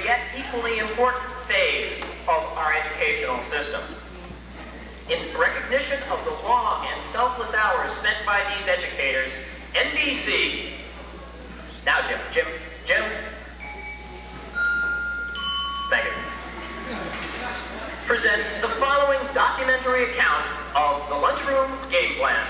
yet equally important phase of our educational system. In recognition of the long and selfless hours spent by these educators, NBC, now Jim, thank you, presents the following documentary account of the lunchroom game plan.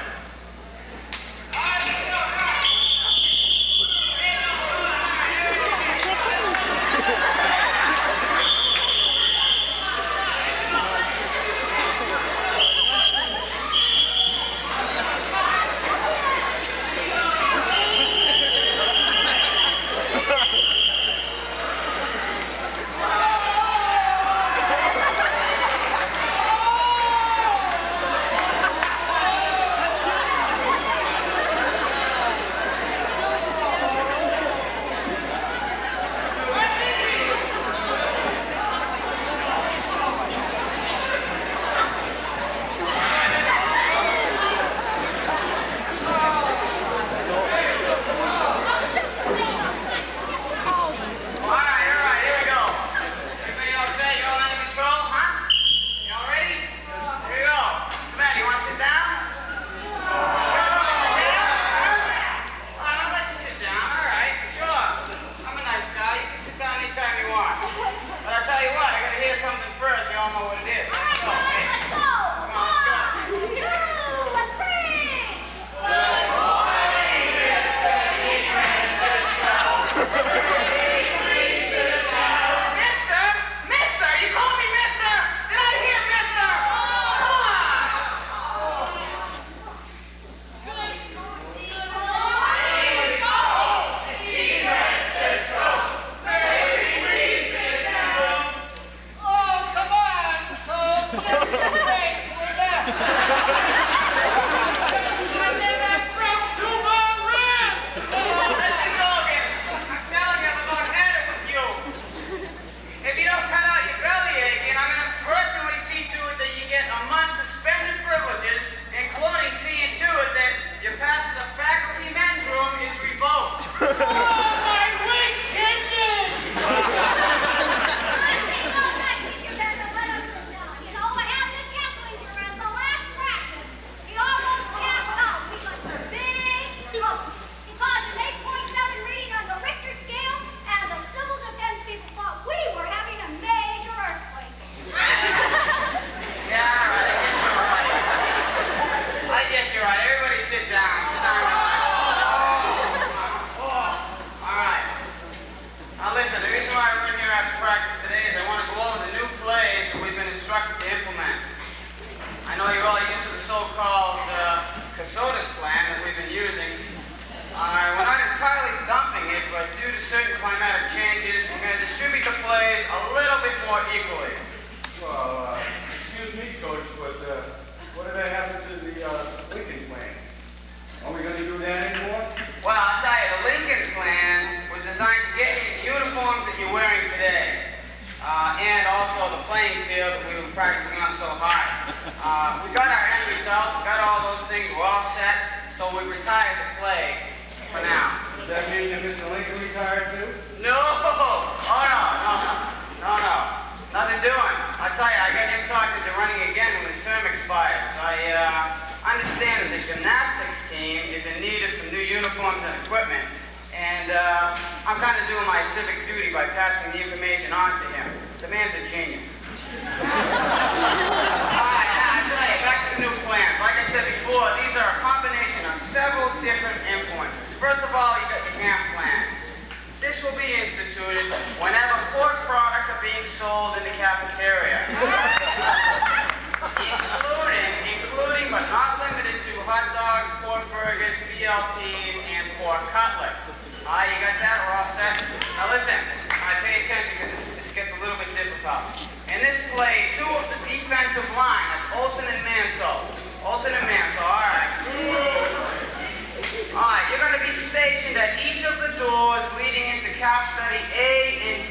You're going to be stationed at each of the doors leading into Calc Study A and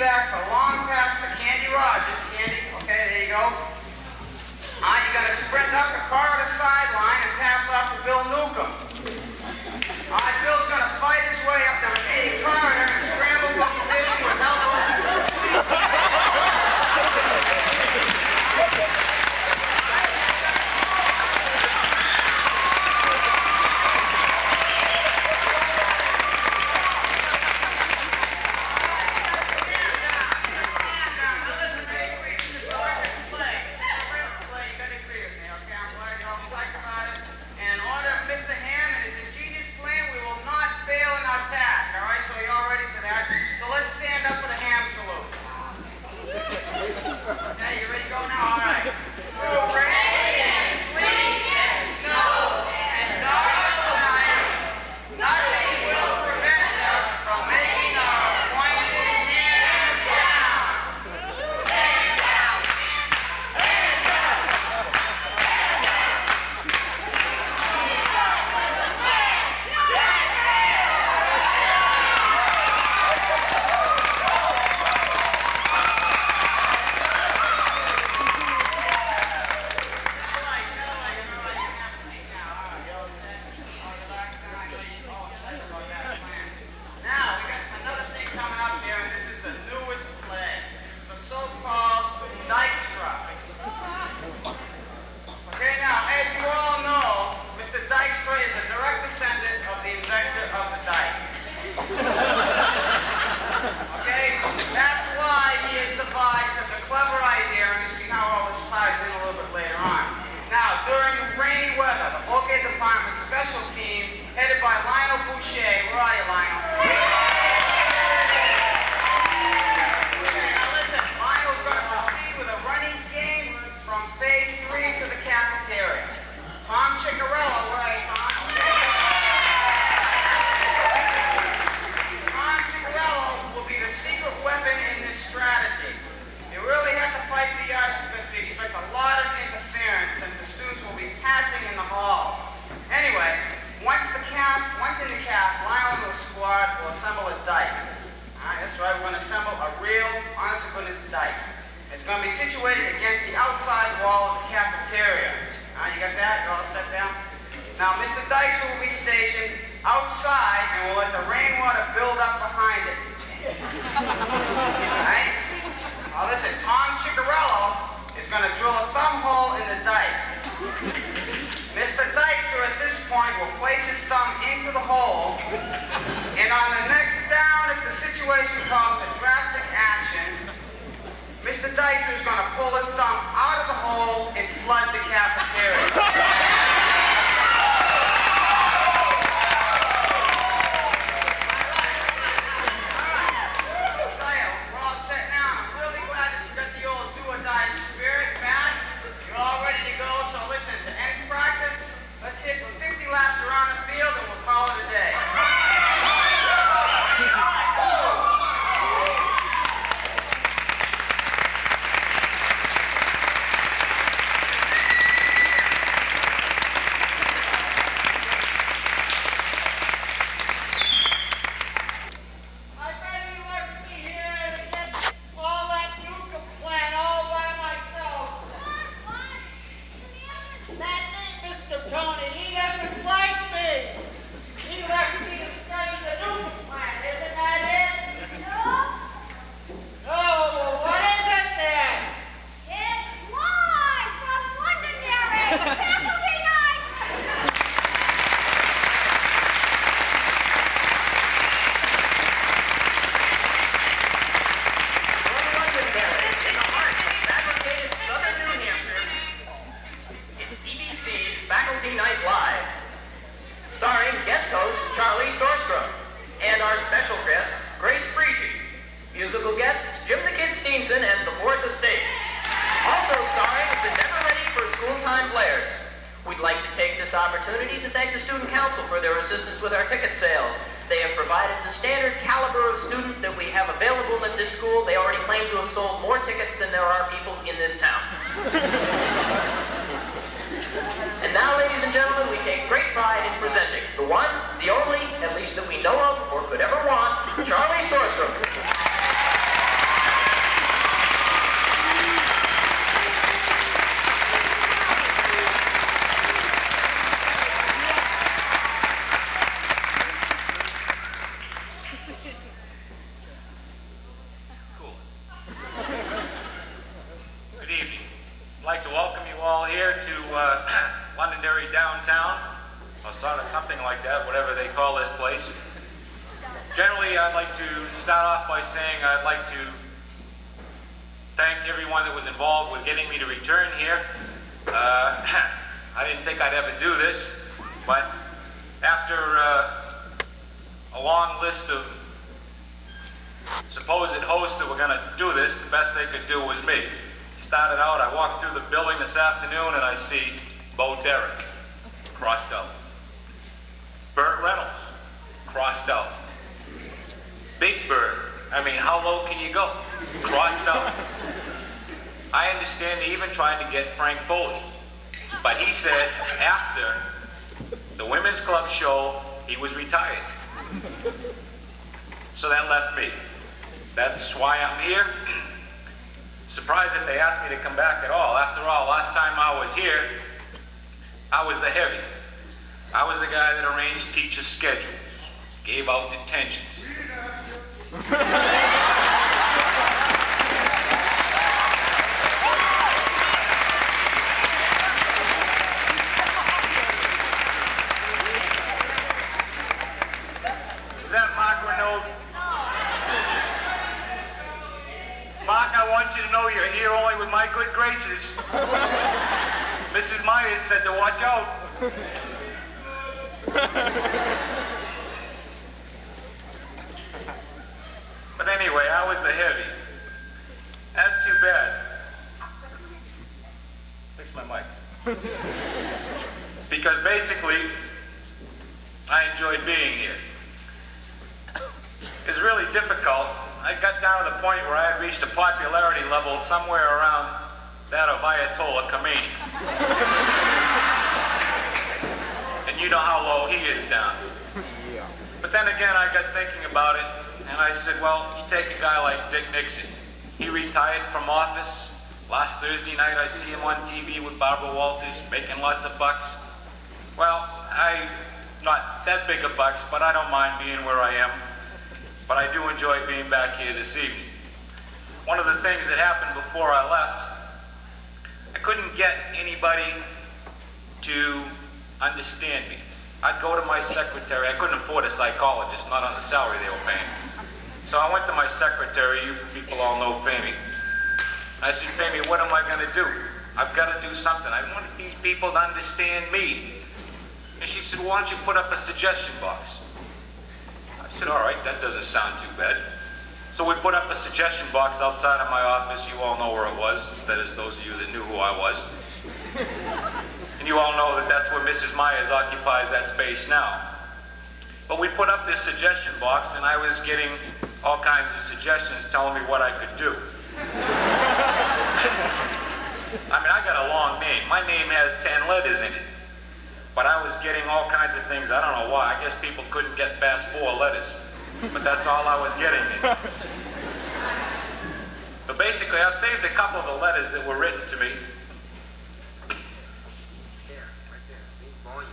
back for long past the Candy Rogers. Candy, okay, there you go. You're going to sprint up the corridor sideline and pass off to Bill Newcomb. Bill's going to fight his way up the remaining corridor and scramble for position with help of... And now, ladies and gentlemen, we take great pride in presenting the one, the only, at least that we know of or could ever want, Charlie Storstrom. I'd like to welcome you all here to Londonderry downtown, or sort of something like that, whatever they call this place. Generally, I'd like to start off by saying I'd like to thank everyone that was involved with getting me to return here. I didn't think I'd ever do this, but after a long list of supposed hosts that were going to do this, the best they could do was me. Started out, I walked through the building this afternoon and I see Bo Derek, crossed out. Burt Reynolds, crossed out. Big Bird, I mean, how low can you go? Crossed out. I understand they even tried to get Frank Foley, but he said after the Women's Club show, he was retired. So that left me. That's why I'm here. Surprised that they asked me to come back at all. After all, last time I was here, I was the heavy. I was the guy that arranged teachers' schedules, gave out detentions. Is that Mark Renaud? Mark, I want you to know you're here only with my good graces. Mrs. Myers said to watch out. But anyway, I was the heavy. That's too bad. Fix my mic. Because basically, I enjoyed being here. It's really difficult. I got down to the point where I had reached a popularity level somewhere around that of Ayatollah Khomeini. And you know how low he is down. But then again, I got thinking about it, and I said, well, you take a guy like Dick Nixon. He retired from office. Last Thursday night, I see him on TV with Barbara Walters, making lots of bucks. Well, I'm not that big of bucks, but I don't mind being where I am. But I do enjoy being back here this evening. One of the things that happened before I left, I couldn't get anybody to understand me. I'd go to my secretary. I couldn't afford a psychologist, not on the salary they were paying. So I went to my secretary. You people all know Famie. I said, Famie, what am I going to do? I've got to do something. I want these people to understand me. And she said, why don't you put up a suggestion box? I said, all right, that doesn't sound too bad. So we put up a suggestion box outside of my office. You all know where it was. That is, those of you that knew who I was. And you all know that that's where Mrs. Myers occupies that space now. But we put up this suggestion box, and I was getting all kinds of suggestions telling me what I could do. I mean, I got a long name. My name has 10 letters in it. But I was getting all kinds of things. I don't know why. I guess people couldn't get past 4 letters. But that's all I was getting. So basically, I've saved a couple of the letters that were written to me. There, right there. See? Volume.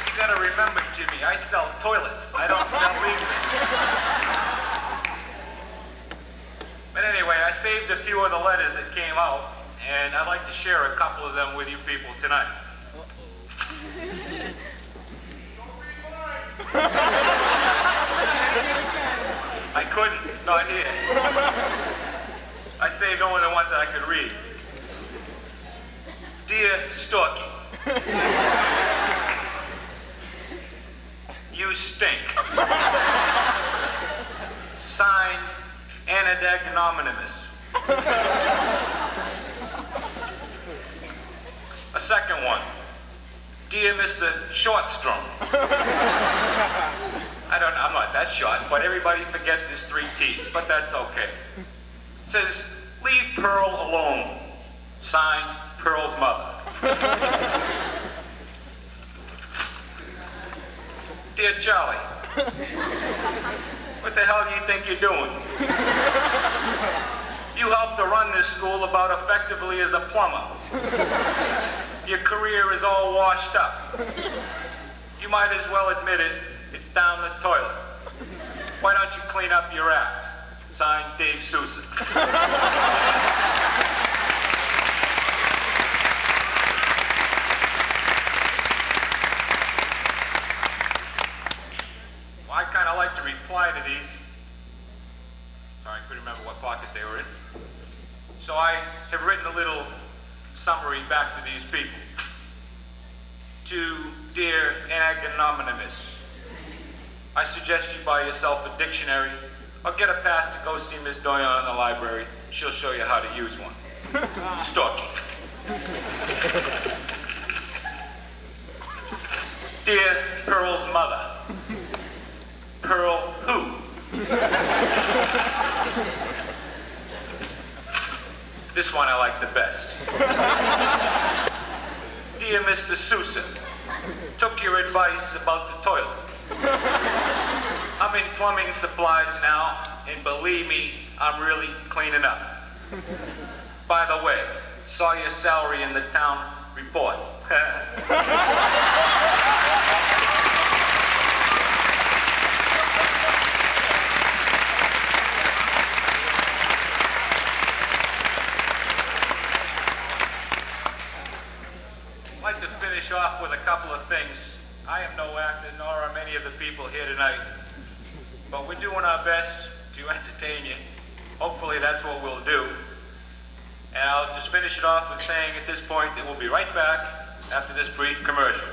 You gotta remember, Jimmy, I sell toilets. I don't sell leaflets. But anyway, I saved a few of the letters that came out, and I'd like to share a couple of them with you people tonight. I couldn't, not here. I saved only the ones that I could read. Dear Storky, you stink. Signed, unedited anonymous. A second one. Dear Mr. Shortstrom. I'm not that short, but everybody forgets his 3 T's, but that's okay. It says, leave Pearl alone. Signed, Pearl's mother. Dear Charlie, what the hell do you think you're doing? You helped to run this school about effectively as a plumber. Your career is all washed up. You might as well admit it, it's down the toilet. to reply to these. Sorry, I couldn't remember what pocket they were in. So I have written a little summary back to these people. To dear Anonymous, I suggest you buy yourself a dictionary or get a pass to go see Miss Doyon in the library. She'll show you how to use one. Stalking. Dear Pearl's mother. Pearl who? This one I like the best. Dear Mr. Sousa, took your advice about the toilet. I'm in plumbing supplies now, and believe me, I'm really cleaning up. By the way, saw your salary in the town report. I'd like to finish off with a couple of things. I am no actor, nor are many of the people here tonight, but we're doing our best to entertain you. Hopefully that's what we'll do. And I'll just finish it off with saying at this point that we'll be right back after this brief commercial.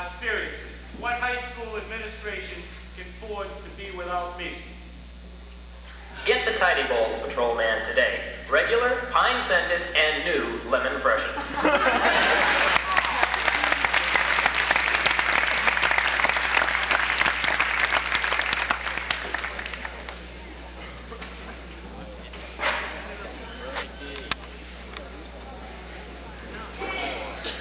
Seriously, what high school administration can afford to be without me? Get the Tidy Bowl Patrolman today. Regular, pine-scented, and new lemon freshen.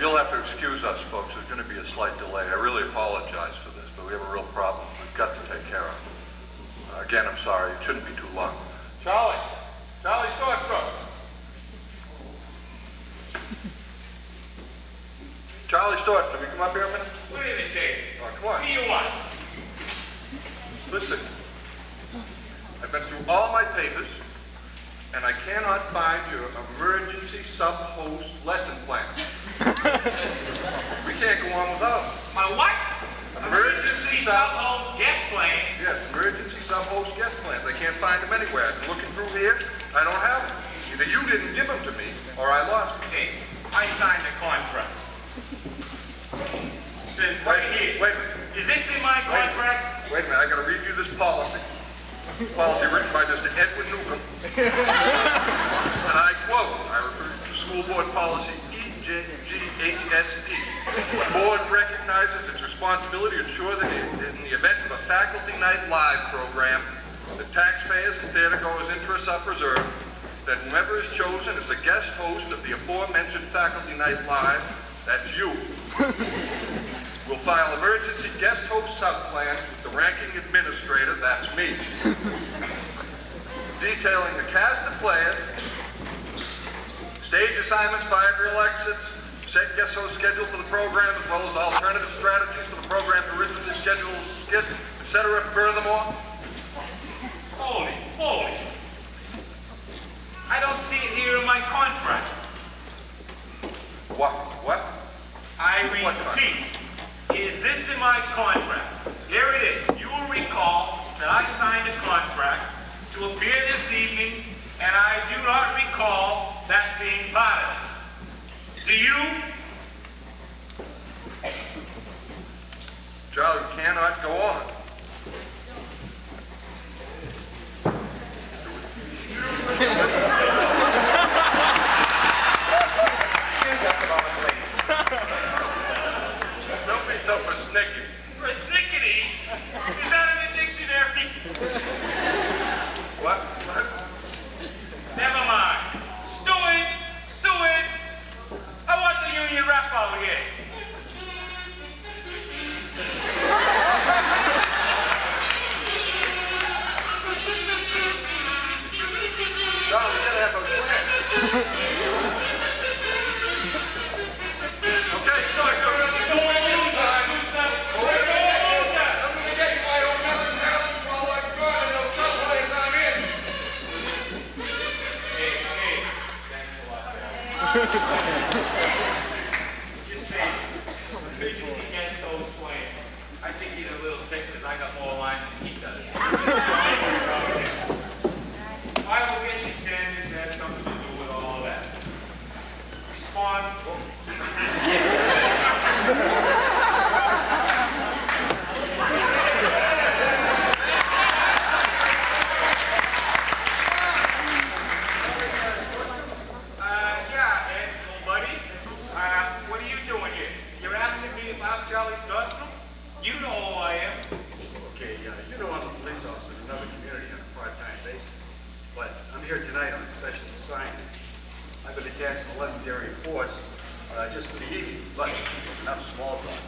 You'll have to excuse us, folks. There's going to be a slight delay. I really apologize for this, but we have a real problem we've got to take care of. Again, I'm sorry. It shouldn't be too long. Charlie! Charlie Storstruck! Charlie Storstruck, will you come up here a minute? What is it, Dave? Oh, come on. What do you want? Listen. I've been through all my papers, and I cannot find your emergency sub-host lesson plan. We can't go on without it. My what? Emergency sub-host guest plan. Yes, emergency sub-host guest plans. I can't find them anywhere. I've been looking through here. I don't have them. Either you didn't give them to me, or I lost them. Dave, I signed the contract. It says right here. Wait a minute. Is this in my contract? Wait a minute. I got to read you this policy. Policy written by Mr. Edwin Newcomb. And I quote, I refer to School Board Policy EJGHSD. The board recognizes its responsibility to ensure that in the event of a faculty night live program, the taxpayers and theatergoers' interests are preserved, that whomever is chosen as a guest host of the aforementioned faculty night live, that's you, will file emergency guest host subplans with the ranking administrator, that's me. detailing the cast of players, stage assignments, fire drill exits, set guest host schedule for the program, as well as alternative strategies for the program to originally schedule skits, etc. Furthermore, Holy. I don't see it here in my contract. what? I What repeat, is this in my contract? Here it is. You will recall that I signed a contract to appear this evening, and I do not recall that being part of it. Do you? Charlie, cannot go on. Don't be so persnickety. Persnickety? Is that in the dictionary? What? Never mind. Steward! I want the union rep out here. Charlie, we gotta have a plan. Okay, start. You see, efficiency gets those plans. I think he's a little thick because I got more lines than he does. I will get you 10. This has something to do with all of that. Respond. Yeah, Ed, little buddy. What are you doing here? You're asking me about Charlie's Nostrum? You know who I am. Okay, you know I'm a police officer in another community on a part-time basis, but I'm here tonight on a special assignment. I've been attached to a legendary force just for the evening, but not a small talk.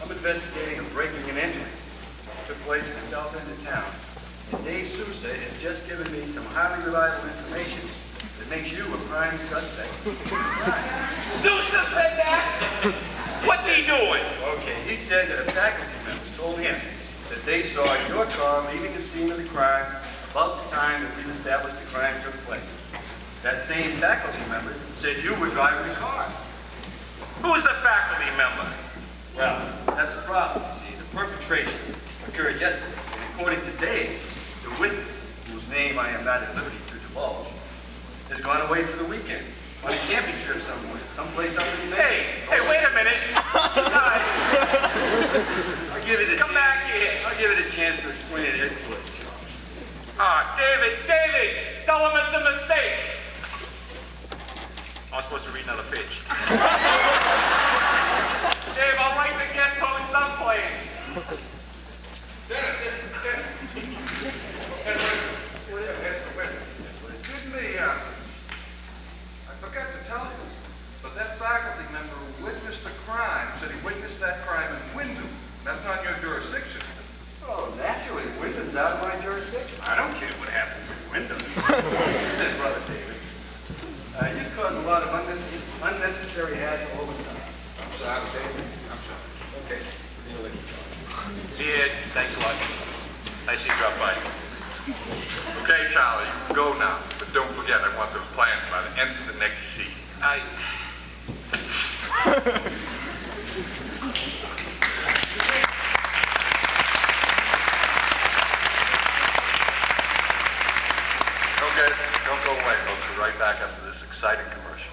I'm investigating a breaking and entering that took place in the south end of town, and Dave Sousa has just given me some highly reliable information that makes you a prime suspect. Sousa said that? What's he doing? Okay, he said that a faculty member told him that they saw your car leaving the scene of the crime about the time that we've established the crime took place. That same faculty member said you were driving the car. Who's the faculty member? Well, that's a problem, you see. The perpetration occurred yesterday, and according to Dave, the witness, whose name I am not at liberty to divulge, has gone away for the weekend on a camping trip somewhere, someplace up in the Hey, wait a minute. Guys, I'll give it a come chance. back here. I'll give it a chance to explain it to us. David, tell him it's a mistake. I'm supposed to read another page. Dave, I'll write the guest host someplace. Didn't I forgot to tell you, but that faculty member who witnessed the crime said he witnessed that crime in Wyndham. That's not your jurisdiction. Oh, naturally, Wyndham's out of my jurisdiction. I don't care what happens with Wyndham. Listen, Brother David, you've caused a lot of unnecessary hassle over time. I'm sorry, David. I'm sorry. Okay, see you later, Charlie. See you, Ed. Thanks a lot. Nice to see you drop by. Okay, Charlie, you can go now. But don't forget, I want those plans by the end of the next scene. Okay, don't go away, folks. We're right back after this exciting commercial.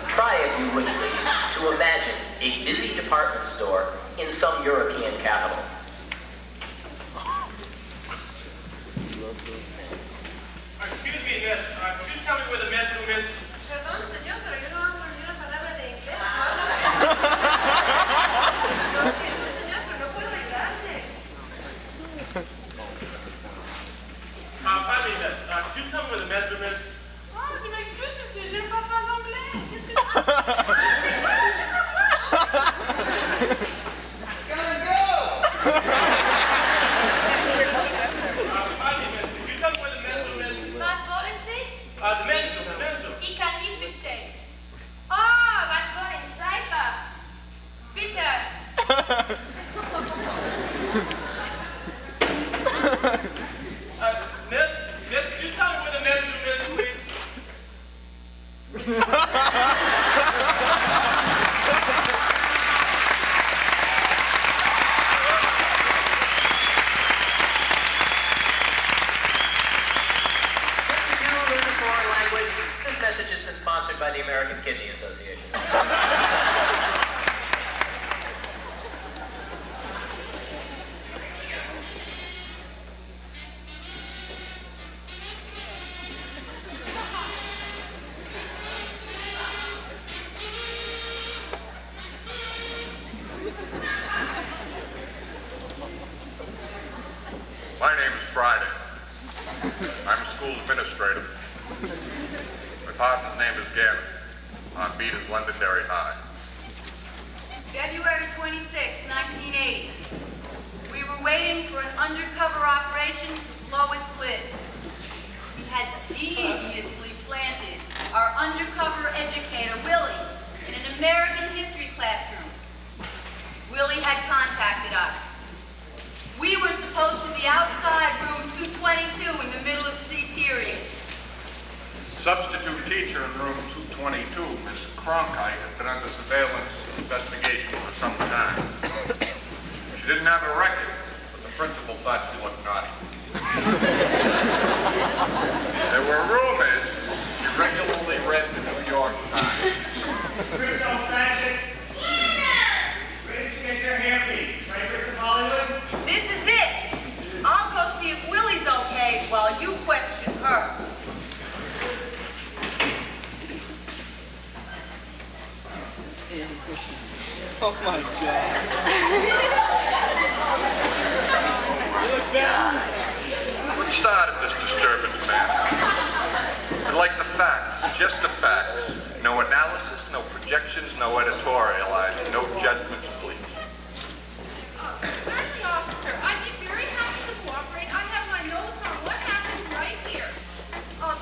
Try, if you would please, to imagine a busy department store in some European capital. Excuse me, miss. Could you tell me where the men's room is? Perdón, señor, pero yo no hablo ni una palabra de inglés. Lo siento, señor, pero no puedo ayudarle. Pardon me, miss. Could you tell me where the men's If you lose a foreign language, this message has been sponsored by the American Kidney Association. My name is Friday. I'm a school administrator. My partner's name is Gavin. Our beat is Londonderry High. February 26, 1980. We were waiting for an undercover operation to blow its lid. We had deviously planted our undercover educator, Willie, in an American history classroom. Willie had contacted us. We were supposed to be outside room 222 in the middle of C period. Substitute teacher in room 222, Miss Cronkite, had been under surveillance investigation for some time. She didn't have a record, but the principal thought she looked naughty. There were rumors she regularly read the New York Times. Crypto-fascist. Where did you get your hairpiece? Fragrance of Hollywood? This is it. I'll go see if Willie's okay while you question her. Oh my God. What started this disturbance, man? I like the facts, just the facts. No analysis, no projections, no editorializing, no judgments, please. Certainly, officer. I'd be very happy to cooperate. I have my notes on what happened right here.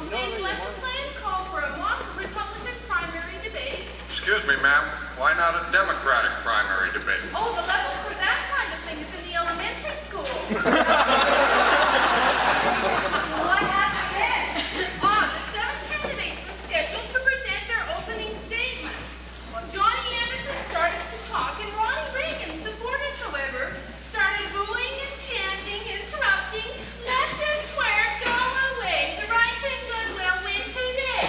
Today's lesson plan called for a mock Republican primary debate. Excuse me, ma'am. Why not a Democratic primary debate? Oh, the level for that kind of thing is in the elementary school. What happened then? The 7 candidates were scheduled to present their opening statement. Well, Johnny Anderson started to talk, and Ronnie Reagan's supporters, however, started booing and chanting, interrupting, "Let this swear go away. The right and good will win today."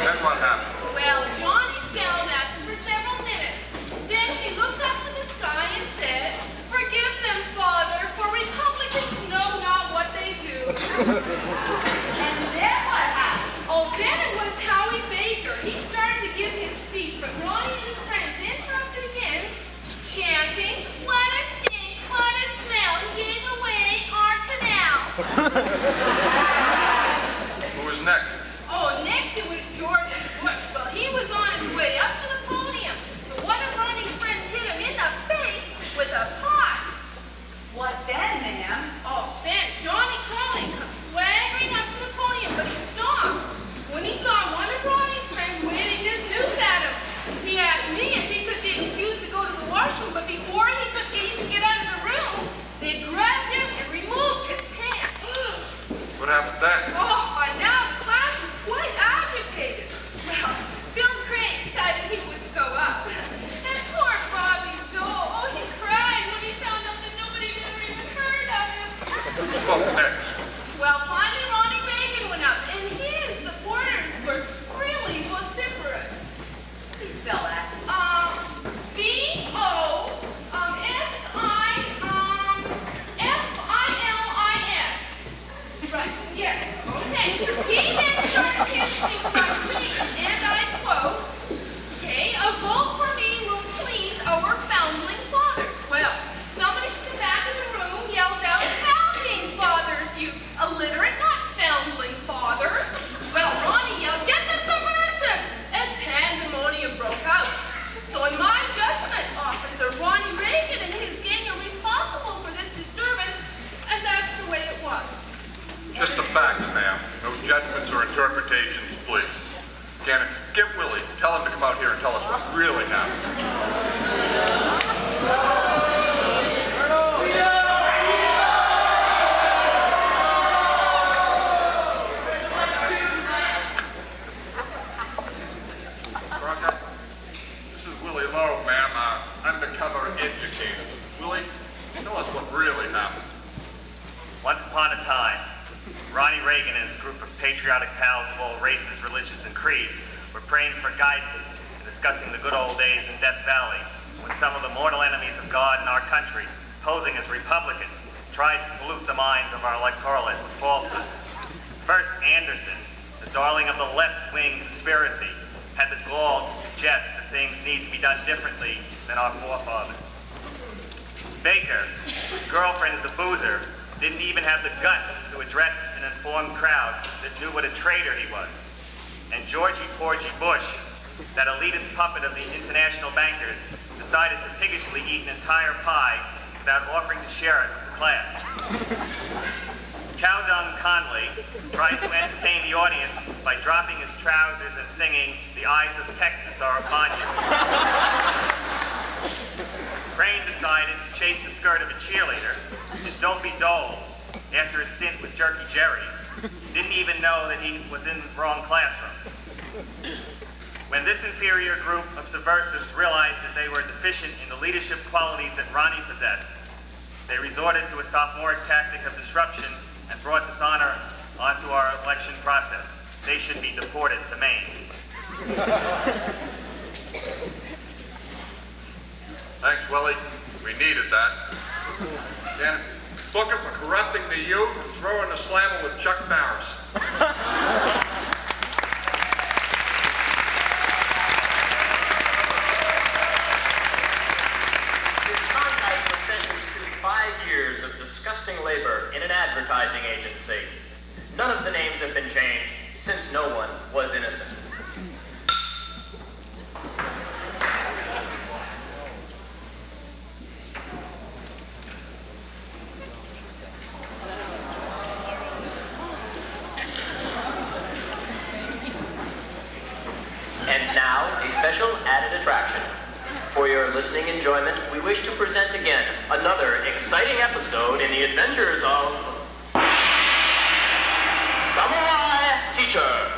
Then what happened? Well, Johnny scowled at them for several minutes. Then he looked up to the sky and said, "Forgive them, Father, for Republicans know not what they do." And then what happened? Oh, then it was Howie Baker. He started to give his speech, but Ronnie and his friends interrupted again, chanting, "Let us think, let us smell, give away our canal." Who was next? Oh, next it was George Bush. Well, he was on his way up to the podium, but one of Ronnie's friends hit him in the face with a pot. What then, ma'am? Oh, then Johnny Carling come swaggering up to the podium, but he stopped when he saw one of Ronnie's friends waving this noose at him. He asked me if he could be excused to go to the washroom, but before he could even get out of the room, they grabbed him and removed his pants. What happened then? Oh, by now the class was quite agitated. Well, Bill Crane decided he wouldn't go up. And poor Bobby Dole, oh, he cried when he found out that nobody had ever even heard of him. Who spoke next? Well, finally Ronnie Reagan went up, and his supporters were really vociferous. Please spell that. B-O-F-I-L-I-S. Right, yes, okay. He then started his speech by saying, and I quote, "Okay, a vote for me will please our foundling fathers." Well, somebody from the back of the room yelled out, "Founding fathers, you illiterate, not foundling fathers." Well, Ronnie yelled, "Get the subversives!" and pandemonium broke out. So in my judgment, Officer, Ronnie Reagan and his gang are responsible for this disturbance, and that's the way it was. Just the facts, ma'am. No judgments or interpretations, please. Gannon, get Willie. Tell him to come out here and tell us what really happened. pals of all races, religions, and creeds were praying for guidance and discussing the good old days in Death Valley when some of the mortal enemies of God in our country, posing as Republicans, tried to pollute the minds of our electorate with falsehoods. First, Anderson, the darling of the left-wing conspiracy, had the gall to suggest that things need to be done differently than our forefathers. Baker, whose girlfriend is a boozer, didn't even have the guts to address an informed crowd that knew what a traitor he was. And Georgie Porgy Bush, that elitist puppet of the international bankers, decided to piggishly eat an entire pie without offering to share it with the class. Cowdung Conley tried to entertain the audience by dropping his trousers and singing, "The Eyes of Texas Are Upon You." Crane decided to chase the skirt of a cheerleader, and Dopey Dole, after a stint with Jerky Jerry's, didn't even know that he was in the wrong classroom. When this inferior group of subversives realized that they were deficient in the leadership qualities that Ronnie possessed, they resorted to a sophomoric tactic of disruption and brought dishonor onto our election process. They should be deported to Maine. Thanks, Willie. We needed that. Again, book him for corrupting the youth and throwing the slammer with Chuck Barris. His contact was sentenced to 5 years of disgusting labor in an advertising agency. None of the names have been changed since no one was innocent. And now, a special added attraction. For your listening enjoyment, we wish to present again another exciting episode in the adventures of Samurai Teacher.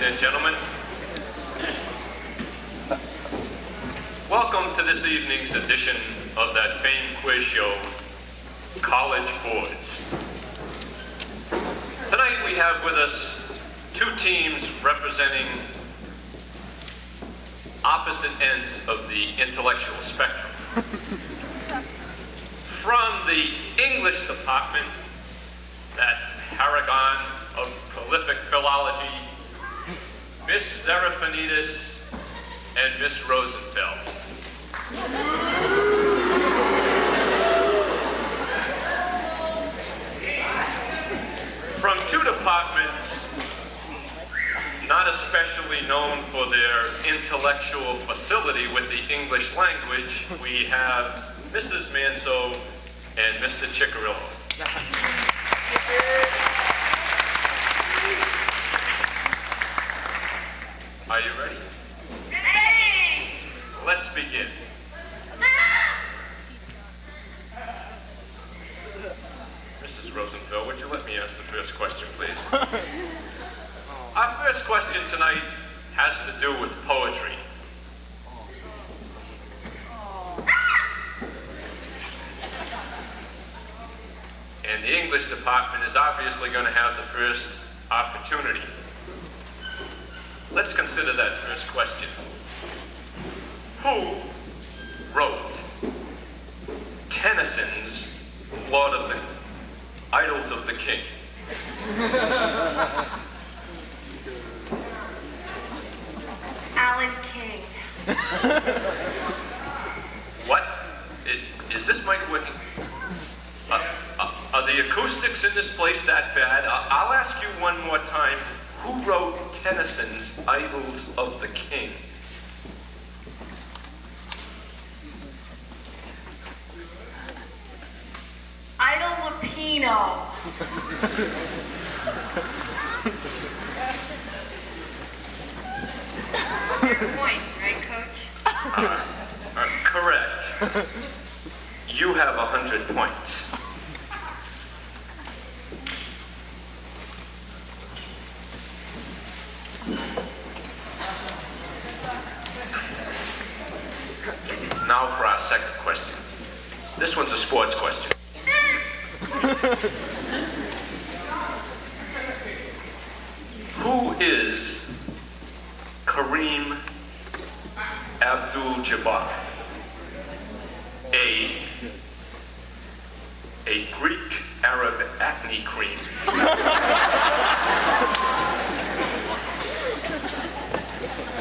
and gentlemen. Welcome to this evening's edition of that famed quiz show, College Boards. Tonight we have with us two teams representing opposite ends of the intellectual spectrum. From the English department, that paragon of prolific philology, Miss Zeraphanides and Miss Rosenfeld. From two departments not especially known for their intellectual facility with the English language, we have Mrs. Manso and Mr. Ciccarillo. Are you ready? Ready! Let's begin. Mrs. Rosenfeld, would you let me ask the first question, please? Our first question tonight has to do with poetry. And the English department is obviously going to have the first opportunity. Let's consider that first question. Who wrote Tennyson's Lord of the Idols of the King? Alan King. What? Is this mic working? Are the acoustics in this place that bad? I'll ask you one more time. Who wrote Tennyson's Idols of the King? Idol Lupino. Your point, right, Coach? Correct. You have 100 points. Now for our second question. This one's a sports question. Who is Kareem Abdul-Jabbar? A Greek Arab acne cream.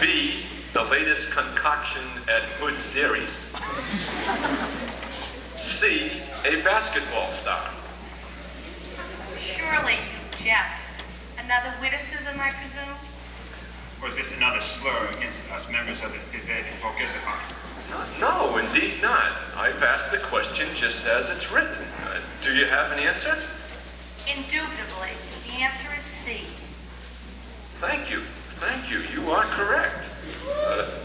B, the latest concoction at Hood's Dairies. C, a basketball star. Surely you jest. Another witticism, I presume? Or is this another slur against us members of the Phys Ed and Vocab department? No, indeed not. I've asked the question just as it's written. Do you have an answer? Indubitably. The answer is C. Thank you. Thank you. You are correct.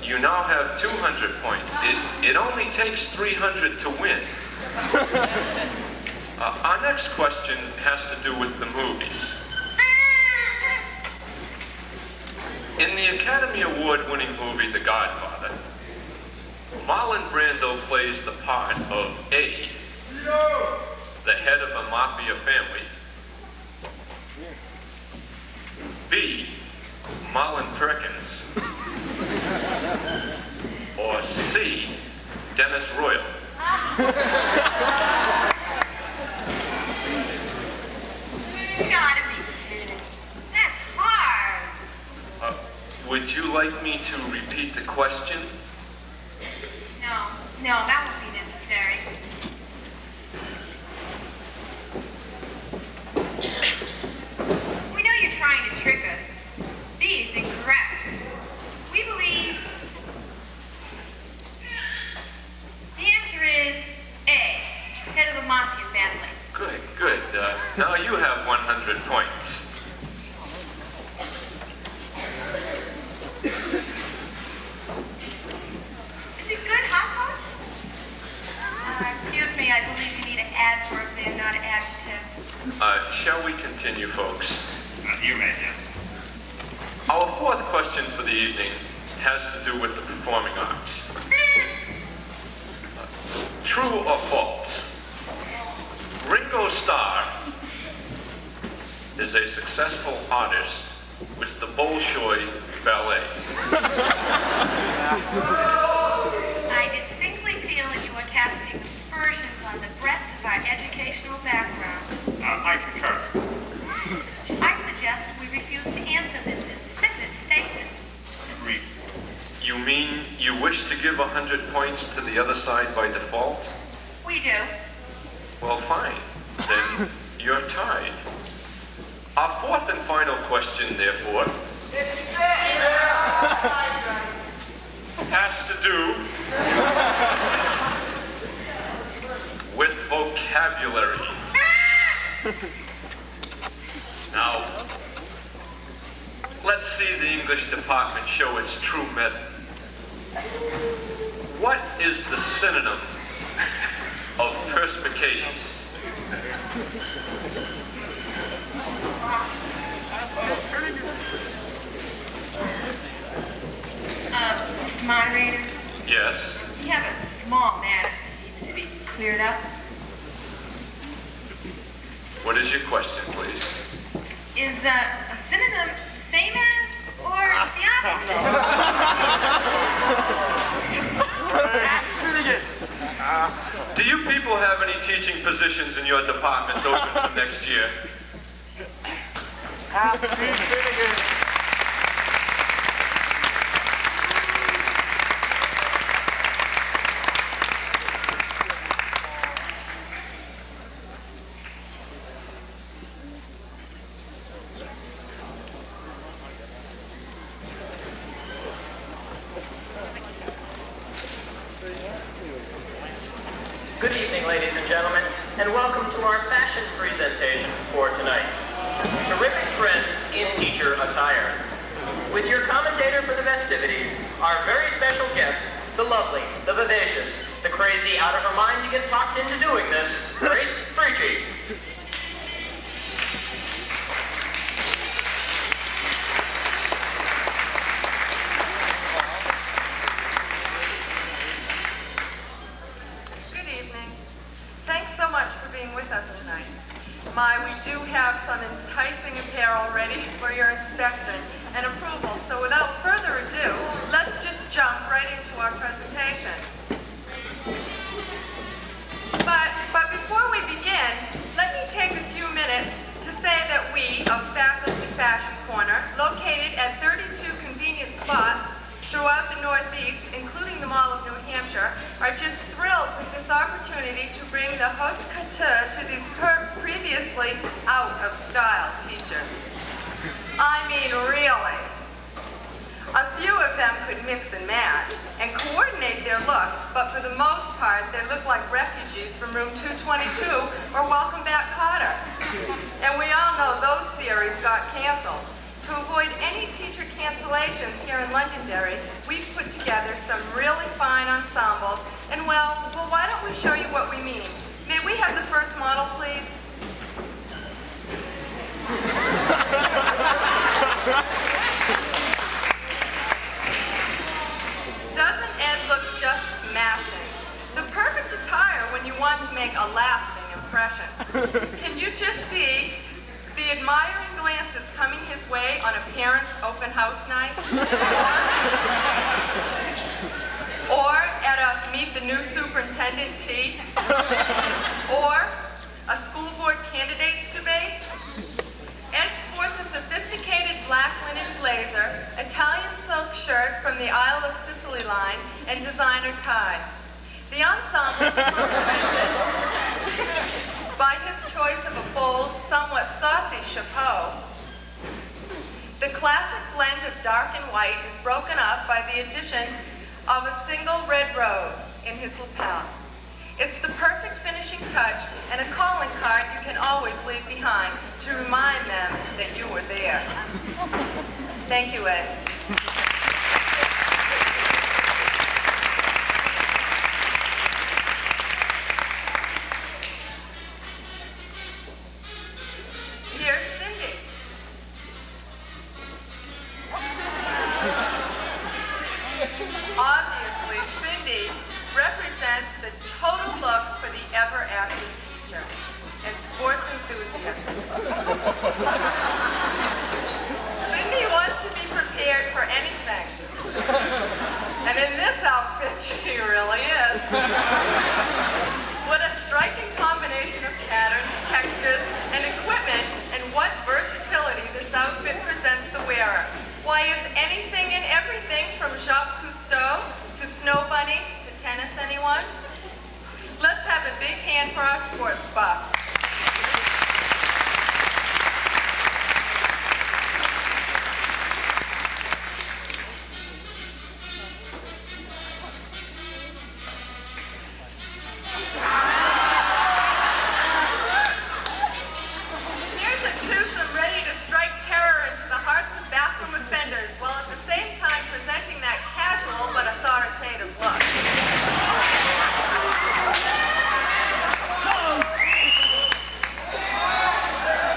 You now have 200 points. It only takes 300 to win. Our next question has to do with the movies. In the Academy Award-winning movie The Godfather, Marlon Brando plays the part of A, the head of a mafia family, B, Marlon Perkins, or C, Dennis Royal. You gotta be kidding. That's hard. Would you like me to repeat the question? No, that won't be necessary. We know you're trying to trick us. B is incorrect. We believe the answer is A, head of the mafia family. Good, good. Now you have 100 points. Is it good, huh, Coach? Excuse me, I believe you need an adverb there, not an adjective. Shall we continue, folks? You may, yes. Our fourth question for the evening has to do with the performing arts. True or false? Ringo Starr is a successful artist with the Bolshoi Ballet. I distinctly feel that you are casting aspersions on the breadth of our educational background. I concur. I suggest we refuse to answer this insipid statement. Agreed. You mean you wish to give 100 points to the other side by default? We do. Well, fine. Then you're tied. Our fourth and final question, therefore, has to do with vocabulary. Now, let's see the English department show its true mettle. What is the synonym of perspicacious? Mr. Moderator, Yes. we have a small matter that needs to be cleared up. What is your question, please? Is a synonym the same as or the opposite? Do you people have any teaching positions in your departments open for next year? Good evening, ladies and gentlemen, and welcome to our fashion presentation for tonight. Terrific trends in teacher attire. With your commentator for the festivities, our very special guest, the lovely, the vivacious, the crazy out of her mind to get talked into doing this, Grace Freaky. Good evening. Thanks so much for being with us tonight. My, we do have some enticing apparel ready for your inspection and approval, so without further ado, let's just jump right into our presentation. But before we begin, let me take a few minutes to say that we of Faculty Fashion Corner, located at 32 convenient spots throughout the Northeast, including the Mall of New Hampshire, are just thrilled with this opportunity to bring the haute couture to these previously out-of-style teachers. I mean, really. A few of them could mix and match and coordinate their look, but for the most part, they look like refugees from room 222 or Welcome Back, Kotter. And we all know those series got canceled. To avoid any teacher cancellations here in Londonderry, we've put together some really fine ensembles, and well, why don't we show you what we mean? May we have the first model, please? Doesn't Ed look just smashing? The perfect attire when you want to make a lasting impression. Can you just see the admiring glances coming his way on a parent's open house night? Or at a meet the new superintendent tea? Or a school board candidates debate? Ed sports a sophisticated black linen blazer, Italian silk shirt from the Isle of Sicily line, and designer tie. The ensemble is complemented by his choice of a bold, somewhat saucy chapeau. The classic blend of dark and white is broken up by the addition of a single red rose in his lapel. It's the perfect finishing touch and a calling card you can always leave behind to remind them that you were there. Thank you, Ed. Here's Cindy. represents the total look for the ever-active teacher and sports enthusiast. Cindy wants to be prepared for anything. And in this outfit, she really is. What a striking combination of patterns, textures, and equipment, and what versatility this outfit presents the wearer. Why, it's anything and everything from Jacques Cousteau to Snow Bunny to tennis, anyone? Let's have a big hand for our sports buff. Here's a twosome ready to strike terror into the hearts of bathroom offenders, while at the same time presenting that casual but authoritative look.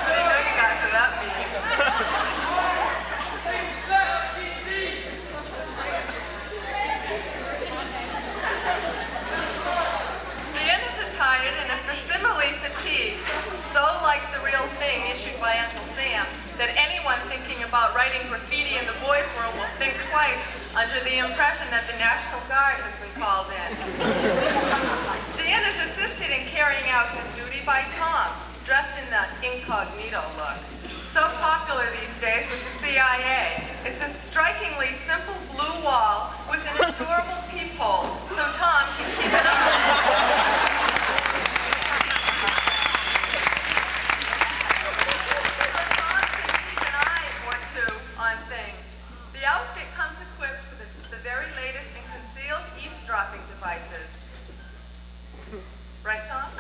They know you guys are that mean. Dan is attired in a facsimile fatigue, so like the real thing issued by Uncle Sam, that anyone thinking about writing graffiti in the boys' room will think twice under the impression that the National Guard has been called in. Dan is assisted in carrying out his duty by Tom, dressed in the incognito look. So popular these days with the CIA. It's a strikingly simple blue wall with an adorable peephole, so Tom can keep it up. The outfit comes equipped with the very latest in concealed eavesdropping devices. Right, Tom?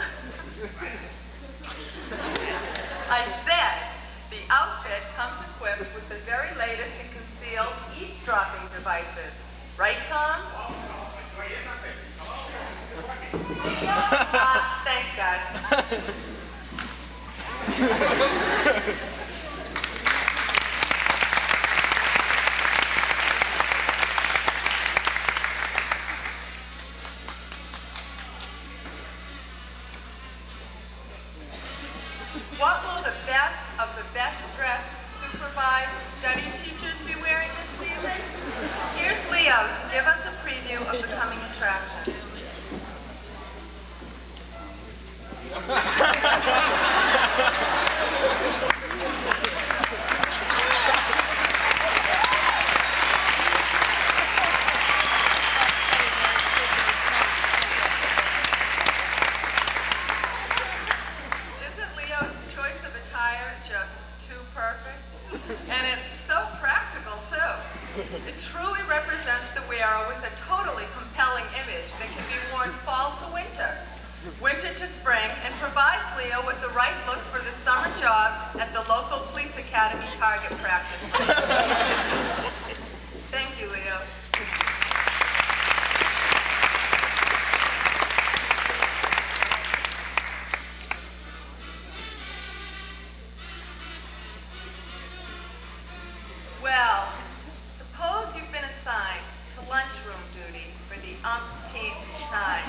I said the outfit comes equipped with the very latest in concealed eavesdropping devices. Right, Tom? Thanks, guys. What will the best of the best dressed, supervised study teachers be wearing this season? Here's Leo to give us a preview of the coming attractions. Isn't Leo's choice of attire just too perfect? And it's so practical, too. It truly represents the wearer with a totally compelling image that can be worn fall to winter, winter to spring, and provides Leo with the right look for the summer job at the local police academy target practice. Thank you, Leo. Well, suppose you've been assigned to lunchroom duty for the umpteenth time.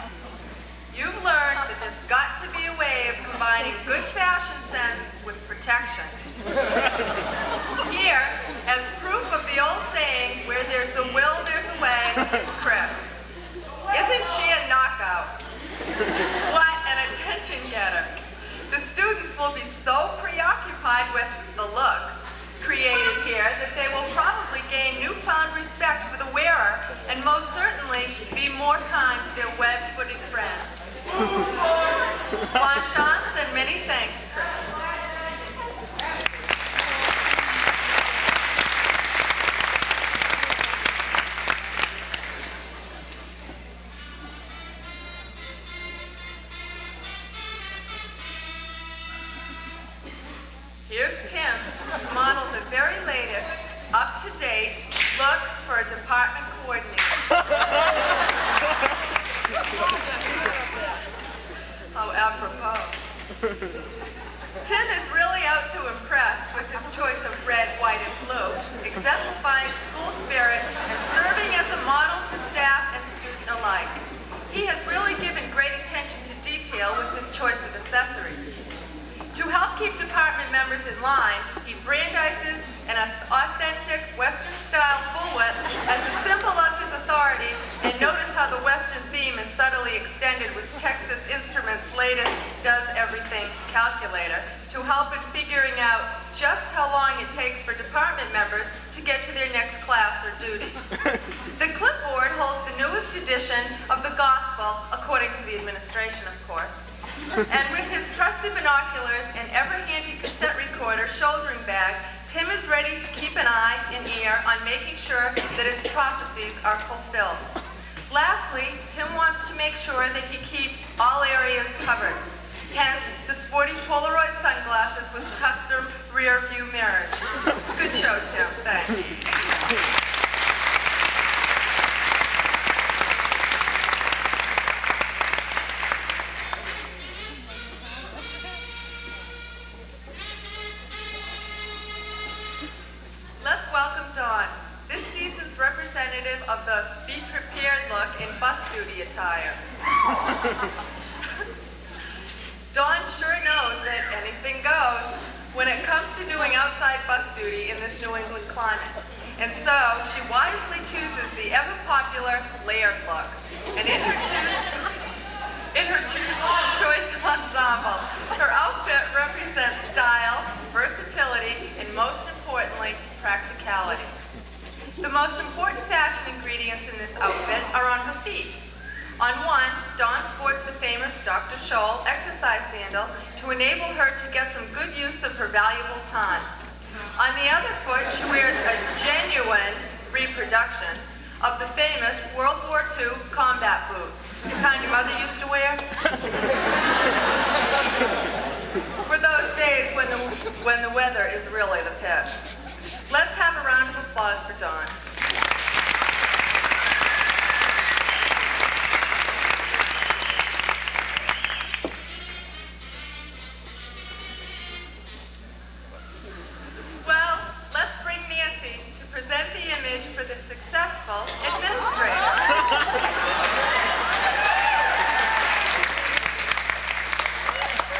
You've learned that there's got to be a way of combining good fashion sense with protection. Here, as proof of the old saying, where there's a will, there's a way, is Chris. Isn't she a knockout? What an attention getter. The students will be so preoccupied with the looks created here that they will probably gain newfound respect for the wearer and most certainly be more kind to their web-footed friends. Bon chance and many thanks, Chris. Here's Tim, who modeled the very latest, up-to-date look for a department coordinator. How apropos. Tim is really out to impress with his choice of red, white, and blue, exemplifying school spirit and serving as a model to staff and student alike. He has really given members in line, he Brandizes an authentic Western-style bullwhip as a symbol of his authority, and notice how the Western theme is subtly extended with Texas Instruments' latest does-everything calculator to help in figuring out just how long it takes for department members to get to their next class or duty. The clipboard holds the newest edition of the Gospel, according to the administration, of course. And with his trusty binoculars and ever-handy cassette recorder shouldering bag, Tim is ready to keep an eye and ear on making sure that his prophecies are fulfilled. Lastly, Tim wants to make sure that he keeps all areas covered. Hence, the sporty Polaroid sunglasses with custom rear view mirrors. Good show, Tim. Thanks. Let's welcome Dawn, this season's representative of the be prepared look in bus duty attire. Dawn sure knows that anything goes when it comes to doing outside bus duty in this New England climate. And so she wisely chooses the ever-popular layered look. And in her choice ensemble, her outfit represents style, versatility, and most importantly, practicality. The most important fashion ingredients in this outfit are on her feet. On one, Dawn sports the famous Dr. Scholl exercise sandal to enable her to get some good use of her valuable time. On the other foot, she wears a genuine reproduction of the famous World War II combat boot, the kind your mother used to wear. For those days when the weather is really the pit. Let's have a round of applause for Dawn. Well, let's bring Nancy to present the image for the successful administrator.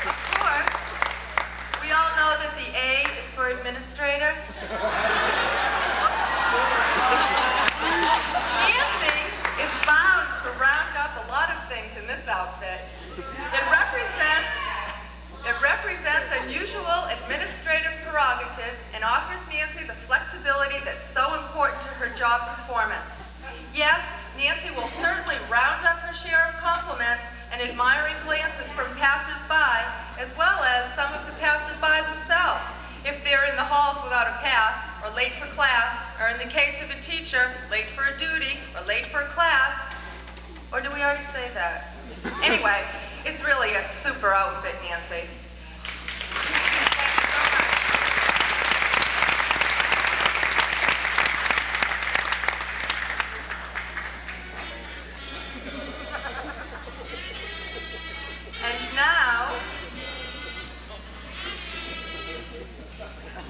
Of course, we all know that the A is for administrator. Nancy is bound to round up a lot of things in this outfit. It represents unusual administrative prerogatives and offers Nancy the flexibility that's so important to her job performance. Yes, Nancy will certainly round up her share of compliments and admiring glances from passers-by, as well as some of the passers-by themselves, if they're in the halls without a pass, or late for class, or in the case of a teacher, late for a duty, or late for a class. Or do we already say that? Anyway, it's really a super outfit, Nancy.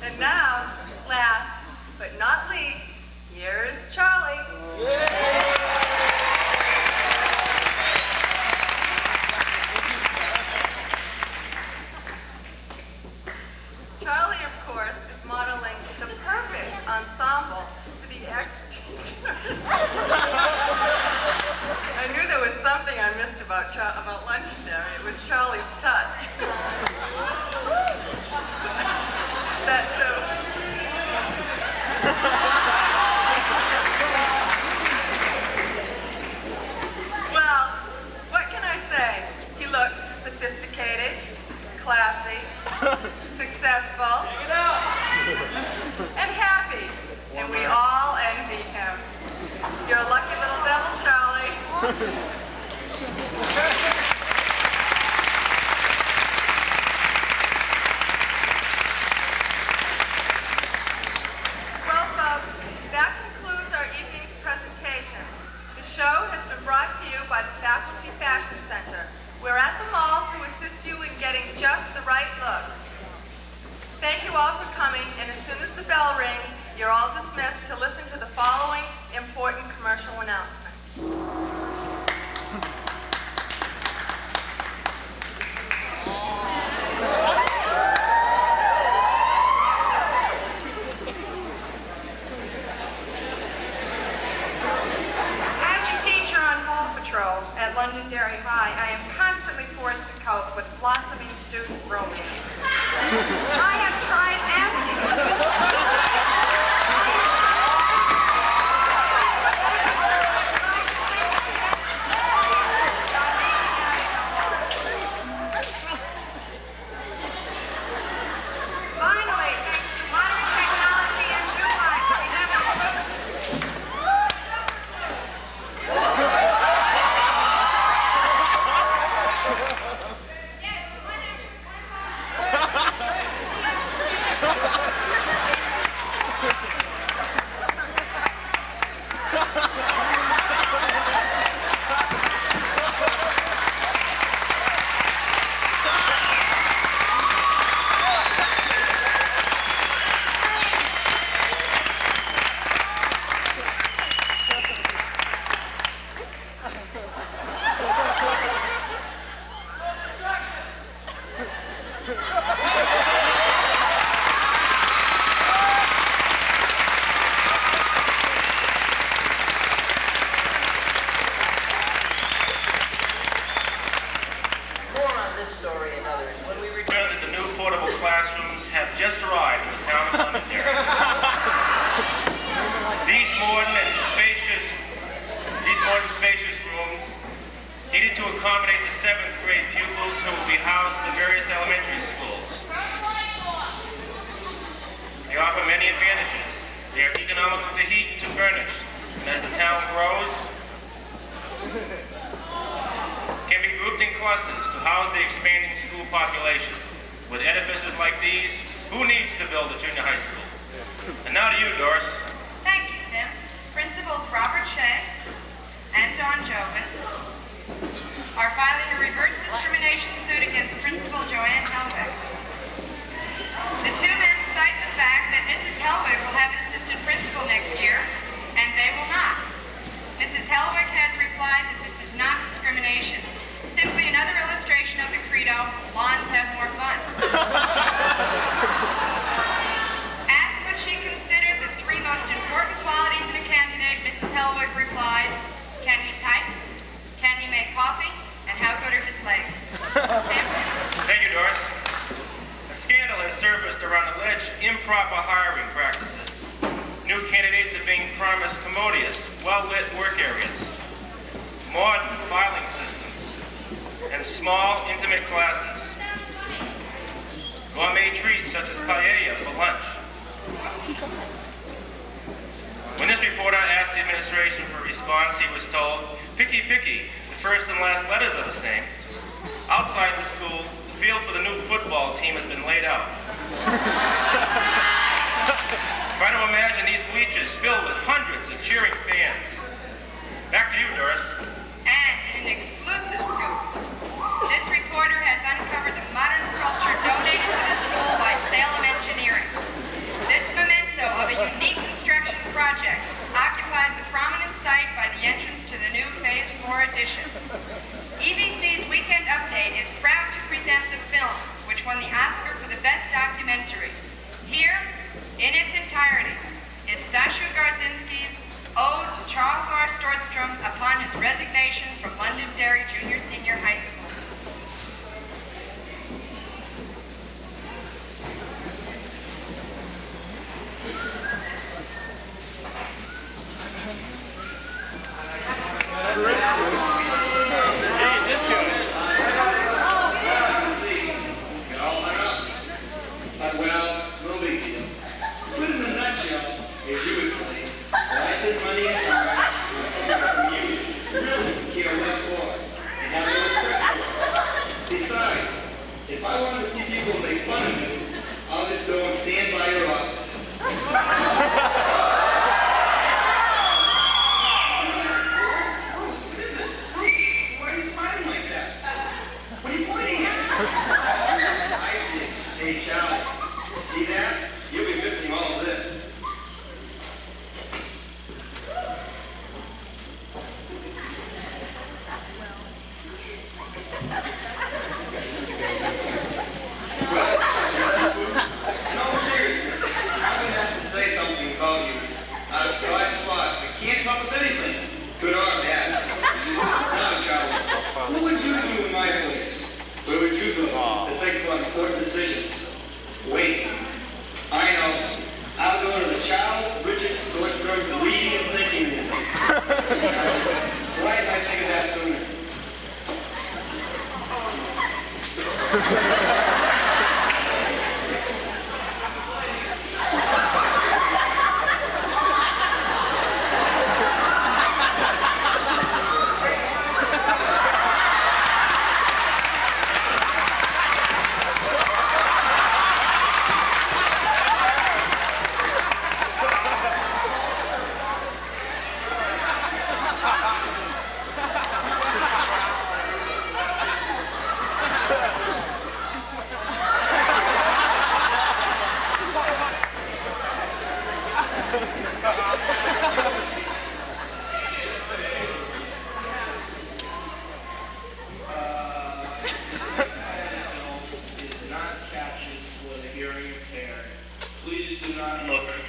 And now, last but not least, here's Charlie. Charlie, of course, is modeling the perfect ensemble for the acting teacher. I knew there was something I missed about Legendary. It was Charlie's touch. That too. Well, what can I say? He looks sophisticated, classy, successful, and happy. And we all envy him. You're a lucky little devil, Charlie. Well, folks, that concludes our evening's presentation. The show has been brought to you by the Faculty Fashion Center. We're at the mall to assist you in getting just the right look. Thank you all for coming, and as soon as the bell rings, you're all dismissed to listen to the following important commercial announcement. this story and others when we return. That the new portable classrooms have just arrived in the town of Londonderry. These modern spacious rooms needed to accommodate the 7th grade pupils who will be housed in various elementary schools. They offer many advantages. They are economical to heat and to furnish, and as the town grows, can be grouped in clusters to house the expanding school population. With edifices like these, who needs to build a junior high school? And now to you, Doris. Thank you, Tim. Principals Robert Shea and Don Jobin are filing a reverse discrimination suit against Principal Joanne Helwig. The two men cite the fact that Mrs. Helwig will have an assistant principal next year, and they will not. Mrs. Helwig has replied that this is not discrimination, simply another illustration of the credo, lawns have more fun. Asked what she considered the 3 most important qualities in a candidate, Mrs. Helwig replied, can he type, can he make coffee, and how good are his legs? Tim? Thank you, Doris. A scandal has surfaced around alleged improper hiring practices. New candidates are being promised commodious, well-lit work areas, modern filing systems, and small, intimate classes. Gourmet treats such as paella for lunch. When this reporter asked the administration for a response, he was told, picky, picky, the first and last letters are the same. Outside the school, the field for the new football team has been laid out. Try to imagine these bleachers filled with hundreds of cheering fans. Back to you, Doris. And in an exclusive scoop, this reporter has uncovered the modern sculpture donated to the school by Salem Engineering. This memento of a unique construction project occupies a prominent site by the entrance to the new Phase 4 addition. EBC's Weekend Update is proud to present the film, which won the Oscar for the Best Documentary. Here, in its entirety, is Stashu Garzinski's ode to Charles R. Stordstrom upon his resignation from Londonderry Junior Senior High School. Well, no big deal. Put in a nutshell, as you would say, life and money and time and secret from you. Really care much for and have no respect for it. Besides, if I want to see people make fun of me, I'll just go and stand by your office. What is it? Why are you smiling like that? What are you pointing at? I see. Hey, Charlie. See that? You'll be missing all of this. In all seriousness, I'm going to have to say something about you. Out of 5 spots, I can't come up with anything. Good or bad. Now, Charlie, what would you do in my place? What would you do to think about important decisions? Wait. I know. I'll go to the Charles Richard Stordstrom Reading and Thinking Room. Why didn't I think of that sooner?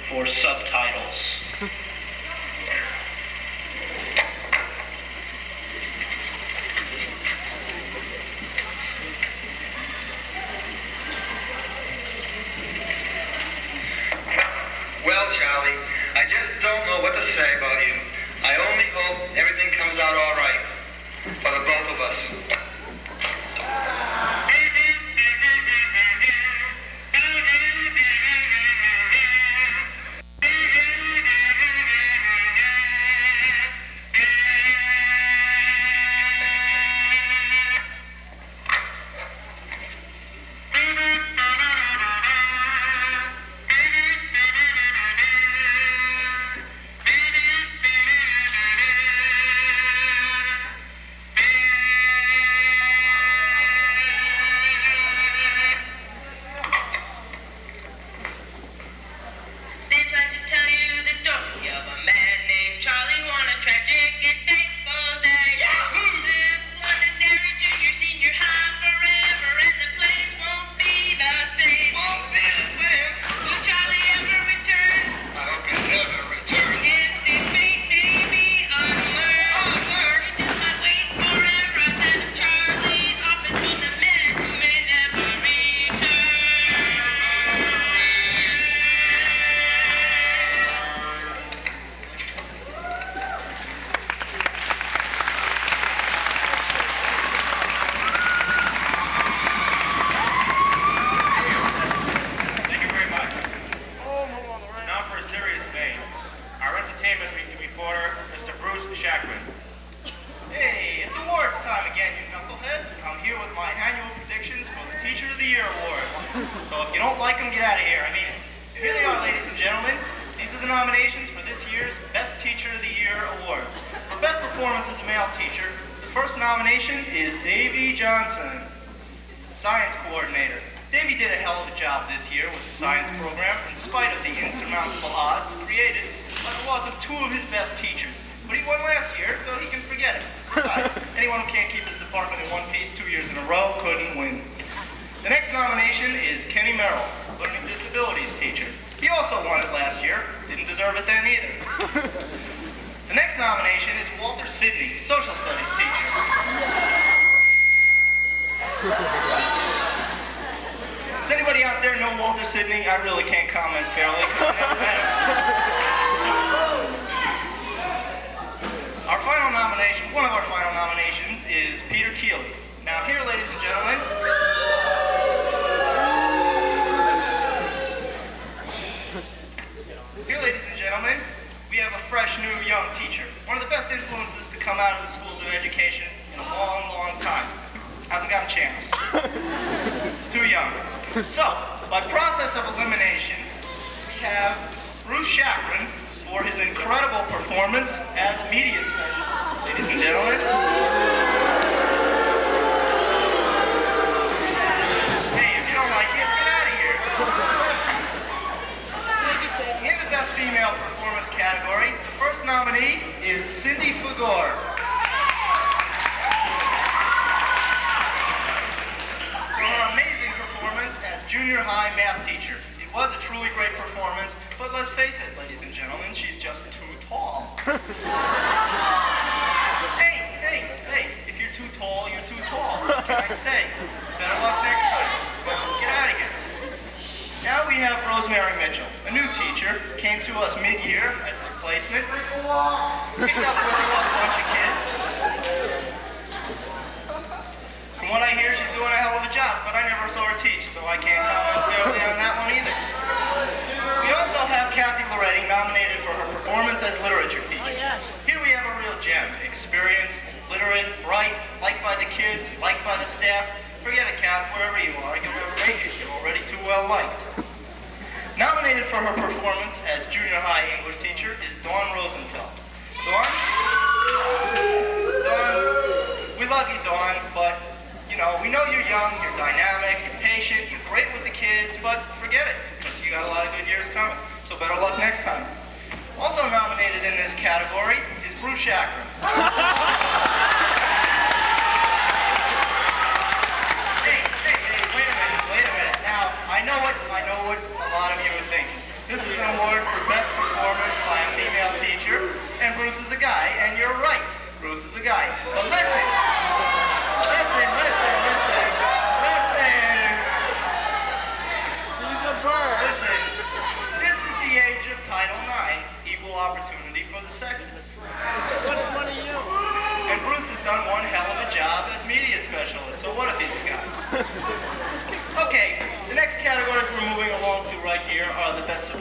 For subtitles. I just don't know what to say about you. I only hope everything comes out all right for the both of us.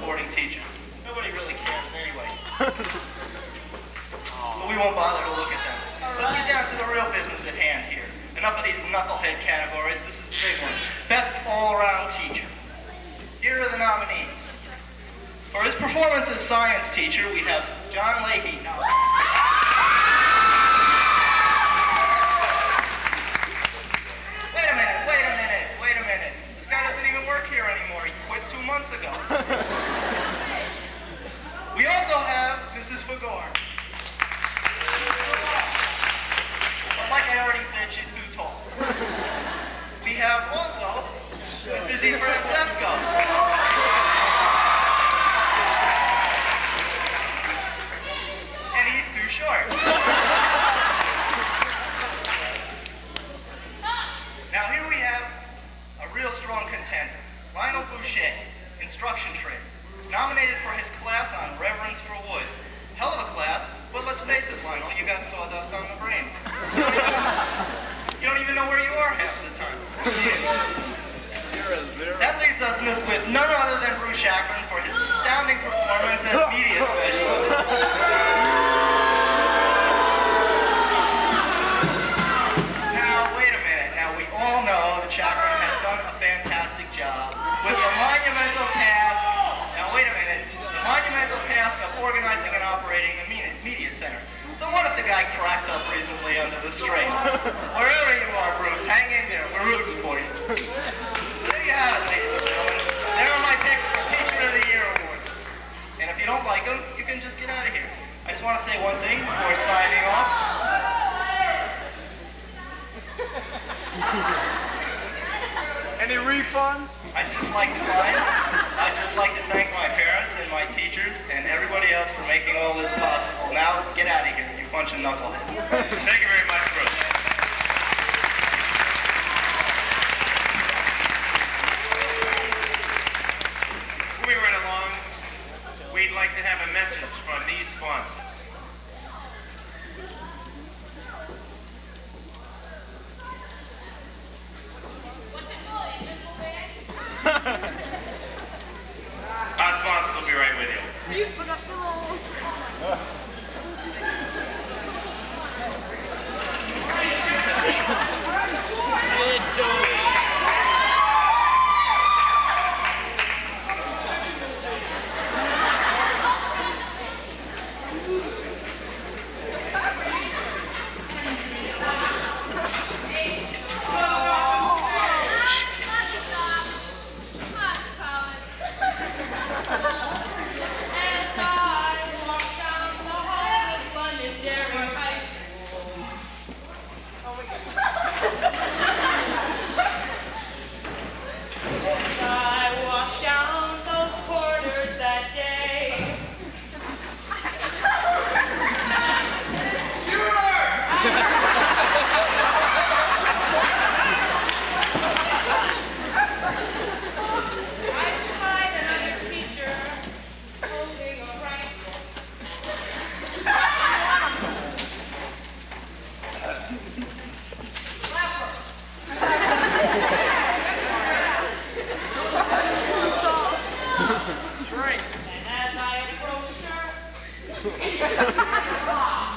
supporting teachers. Nobody really cares anyway. So we won't bother to look at them. Let's get down to the real business at hand here. Enough of these knucklehead categories. This is the big one. Best all-around teacher. Here are the nominees. For his performance as science teacher, we have John Leahy. Wait a minute. This guy doesn't even work here anymore. He quit 2 months ago. We also have Mrs. Fagor. But like I already said, she's too tall. We have also Mr. DeFrancesco. And he's too short. Now here we have a real strong contender. Lionel Boucher, Instruction Trades, nominated for his class on Reverence for Wood. Hell of a class, but let's face it, Lionel, you got sawdust on the brain. You don't even know where you are half the time. That leaves us with none other than Bruce Shackman for his astounding performance as media specialist. All know that Shackman has done a fantastic job with the monumental task, now wait a minute, the monumental task of organizing and operating the media center. So what if the guy cracked up recently under the strain? Wherever you are, Bruce, hang in there, we're rooting for you. There you have it, ladies and gentlemen. There are my picks for Teacher of the Year awards. And if you don't like them, you can just get out of here. I just want to say one thing before signing off. Any refunds? I'd just like to thank my parents and my teachers and everybody else for making all this possible. Now, get out of here, you bunch of knuckleheads. Thank you very much, Bruce. Moving right along, we'd like to have a message from these sponsors. Our sponsors will be right with you. You put up the rolls.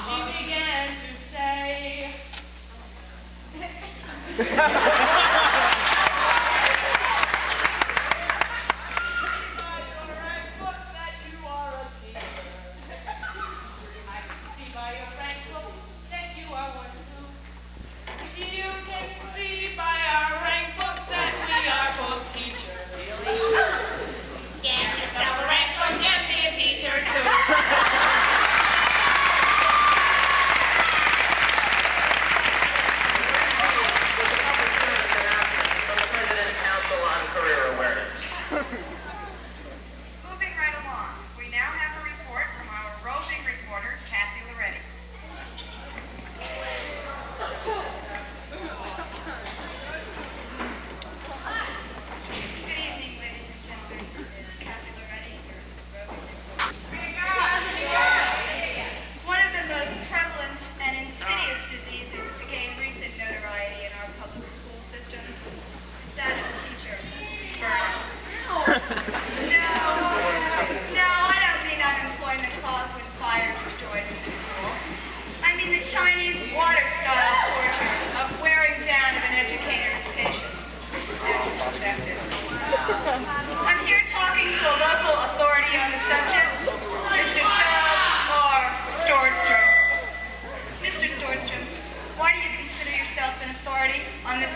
She began to say,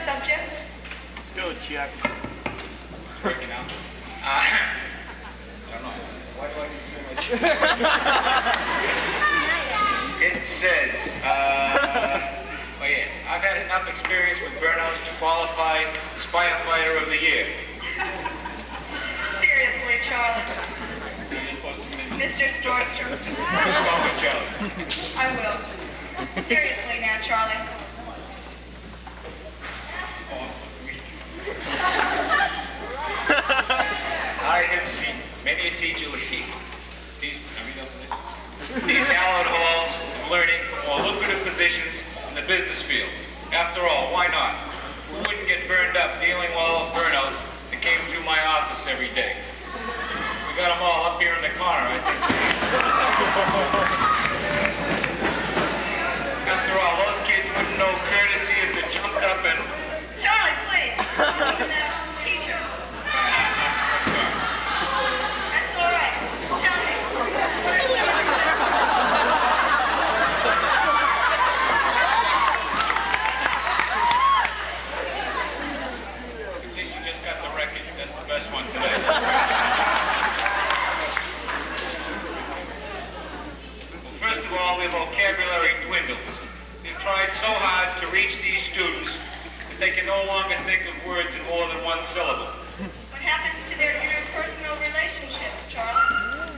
subject? Let's go, Chuck. It's working out. I don't know. Why do I need to do my It says, oh yes, I've had enough experience with burnouts to qualify as firefighter of the year. Seriously, Charlie. Mr. Storstrom. I will. Seriously now, Charlie. I have seen many a teacher leave these hallowed halls of learning for more lucrative positions in the business field. After all, why not? We wouldn't get burned up dealing with all the burnouts that came through my office every day. We got them all up here in the corner, I think. After all, those kids wouldn't know courtesy if they jumped up and... Charlie, please. Teacher. That's all right. Tell me. What are some of the I think you just got the record. That's the best one today. First of all, their vocabulary dwindles. They've tried so hard to reach these students that they can no longer think of words in more than one syllable. What happens to their interpersonal relationships, Charlie?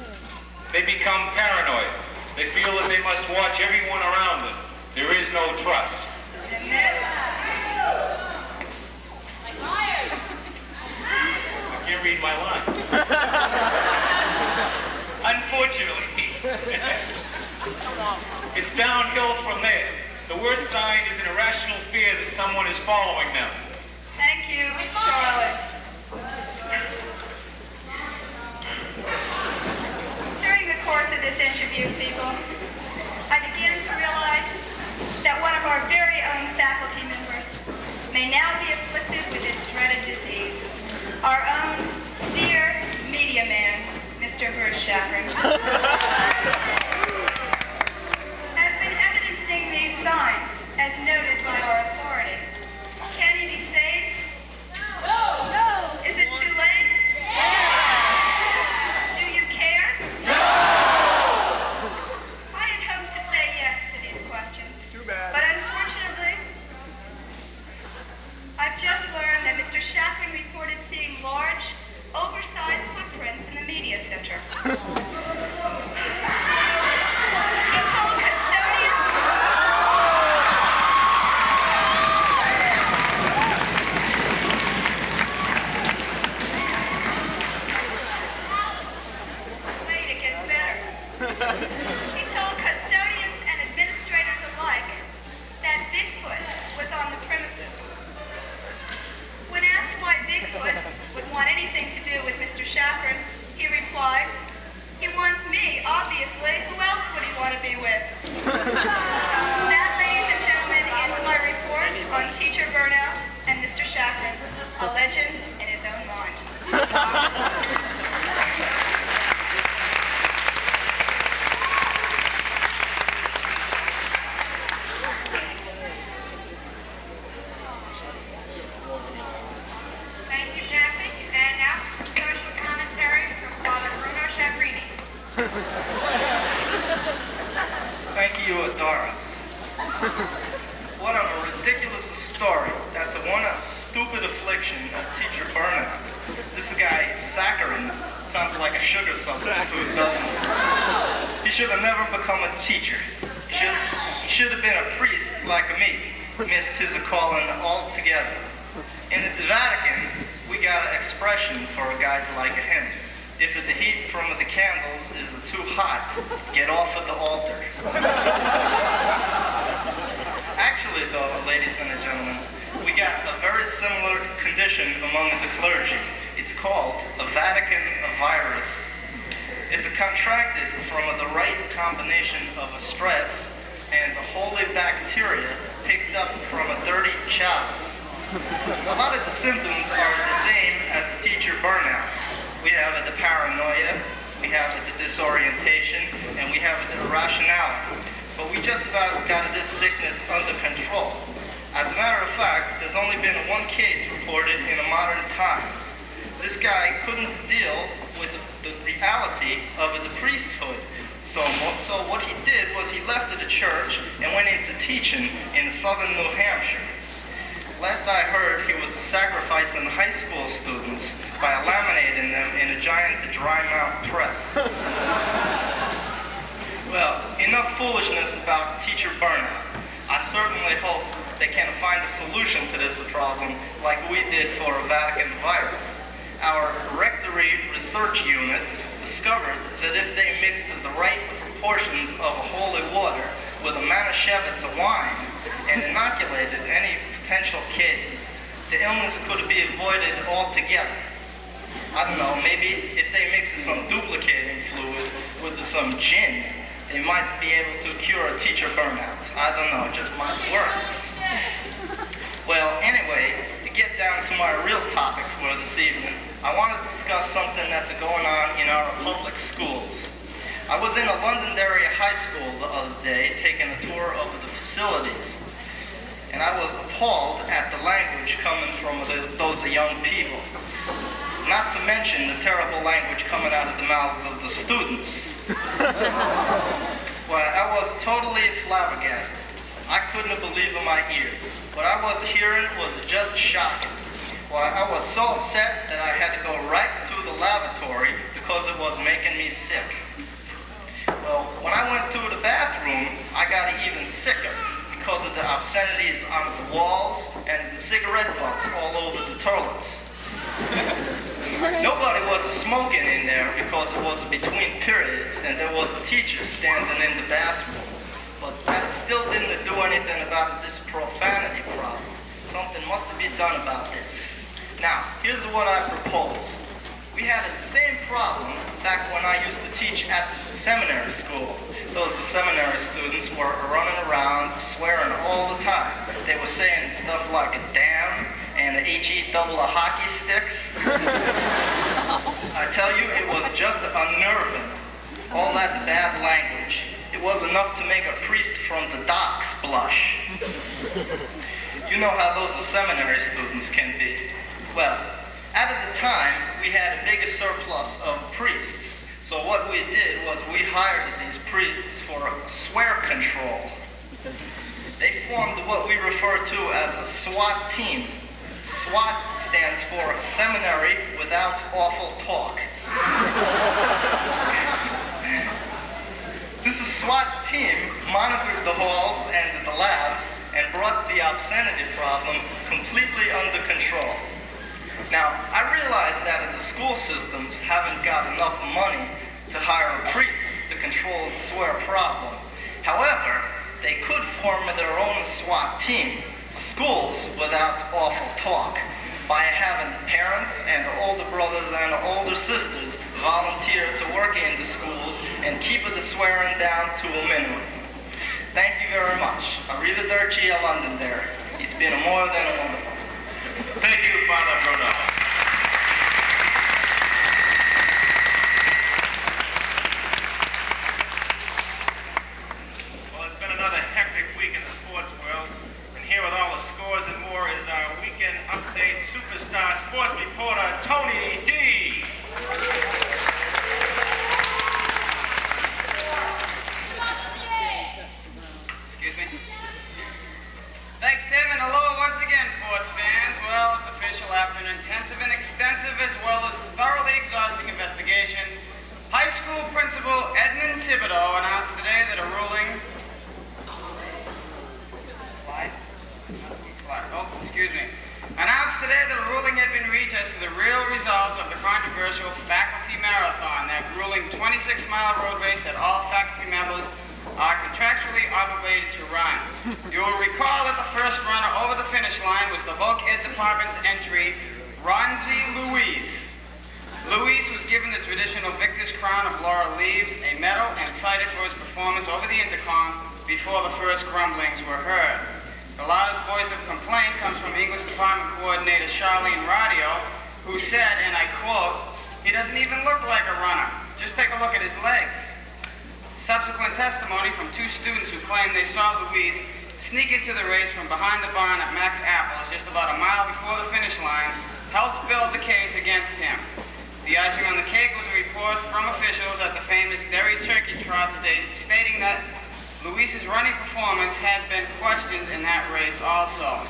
They become paranoid. They feel that they must watch everyone around them. There is no trust. And then? I can't read my line. Unfortunately, it's downhill from there. The worst sign is an irrational fear that someone is following them. Thank you, Charlie. During the course of this interview, people, I began to realize that one of our very own faculty members may now be afflicted with this dreaded disease. Our own dear media man, Mr. Shaffer, has been evidencing these signs as noted by our authority. Can he be saved? No. No. Is it too late? Yes. Do you care? No. I had hoped to say yes to these questions. Too bad. But unfortunately, I've just learned that Mr. Shaffer reported seeing large, oversized footprints in the media center. He told custodians... Wait, it gets better. He told custodians and administrators alike that Bigfoot was on the premises. When asked why Bigfoot would want anything to do with Mr. Shaffer, he replied, "He wants me, obviously. Who else would he want to be with?" That, ladies and gentlemen, ends my report on teacher burnout and Mr. Shaffer, a legend in his own mind. Thank you, Kathy. And now, some social commentary from Father Bruno Schiavrini. Thank you, Doris. What a ridiculous story. That's one stupid affliction of teacher burnout. This guy, saccharin, sounds like a sugar substitute, doesn't it? He should have never become a teacher. He should have been a priest like me. Missed his calling altogether. In the Vatican, we got an expression for guys like him. If the heat from the candles is too hot, get off of the altar. Actually, though, ladies and gentlemen, we got a very similar condition among the clergy. It's called a Vatican virus. It's contracted from the right combination of a stress and the holy bacteria picked up from a dirty chalice. A lot of the symptoms are the same as the teacher burnout. We have the paranoia, we have the disorientation, and we have the irrationality. But we just about got this sickness under control. As a matter of fact, there's only been one case reported in the modern times. This guy couldn't deal with the reality of the priesthood. So what he did was he left the church and went into teaching in southern New Hampshire. Last I heard, he was sacrificing high school students by laminating them in a giant dry mount press. Well, enough foolishness about teacher burnout. I certainly hope they can find a solution to this problem like we did for a Vatican virus. Our Rectory Research Unit discovered that if they mixed the right proportions of holy water with a Manischewitz of wine and inoculated any potential cases, the illness could be avoided altogether. I don't know, maybe if they mix some duplicating fluid with some gin, they might be able to cure a teacher burnout. I don't know, it just might work. Well, anyway, to get down to my real topic for this evening, I want to discuss something that's going on in our public schools. I was in a Londonderry high school the other day taking a tour of the facilities, and I was appalled at the language coming from those young people. Not to mention the terrible language coming out of the mouths of the students. Well, I was totally flabbergasted. I couldn't believe my ears. What I was hearing was just shocking. Well, I was so upset that I had to go right to the lavatory because it was making me sick. Well, when I went to the bathroom, I got even sicker because of the obscenities on the walls and the cigarette butts all over the toilets. Nobody was smoking in there because it was between periods and there was a teacher standing in the bathroom. But that still didn't do anything about this profanity problem. Something must be done about this. Now, here's what I propose. We had the same problem back when I used to teach at the seminary school. Those seminary students were running around swearing all the time. They were saying stuff like damn and HE double hockey sticks. I tell you, it was just unnerving. All that bad language. It was enough to make a priest from the docks blush. You know how those seminary students can be. Well, at the time, we had a big surplus of priests. So what we did was we hired these priests for swear control. They formed what we refer to as a SWAT team. SWAT stands for Seminary Without Awful Talk. This SWAT team monitored the halls and the labs and brought the obscenity problem completely under control. Now, I realize that the school systems haven't got enough money to hire priests to control the swear problem. However, they could form their own SWAT team, Schools Without Awful Talk, by having parents and older brothers and older sisters volunteer to work in the schools and keep the swearing down to a minimum. Thank you very much. Arrivederci a Londonderry. It's been more than a wonderful. Thank you, Father Bruno. Well, it's been another hectic week in the sports world, and here with all the scores and more is our weekend update superstar sports reporter, Tony D. Excuse me? Thanks, Tim, and hello once again, sports fans. Well, it's official after an intensive and extensive as well as thoroughly exhausting investigation. High school principal Edmund Thibodeau announced today that a ruling... Announced today that a ruling had been reached as to the real results of the controversial faculty marathon, that grueling 26-mile road race that all faculty members are contractually obligated to run. You will recall that the first runner over the finish line was the Voc Ed Department's entry, Ronzi Louise. Louise was given the traditional victor's crown of laurel leaves, a medal, and cited for his performance over the intercom before the first grumblings were heard. The loudest voice of complaint comes from English Department Coordinator Charlene Radio, who said, and I quote, "He doesn't even look like a runner. Just take a look at his legs." Subsequent testimony from two students who claimed they saw Louise sneak into the race from behind the barn at Mac's Apples just about a mile before the finish line helped build the case against him. The icing on the cake was a report from officials at the famous Derry Turkey Trot stating that Luis's running performance had been questioned in that race also.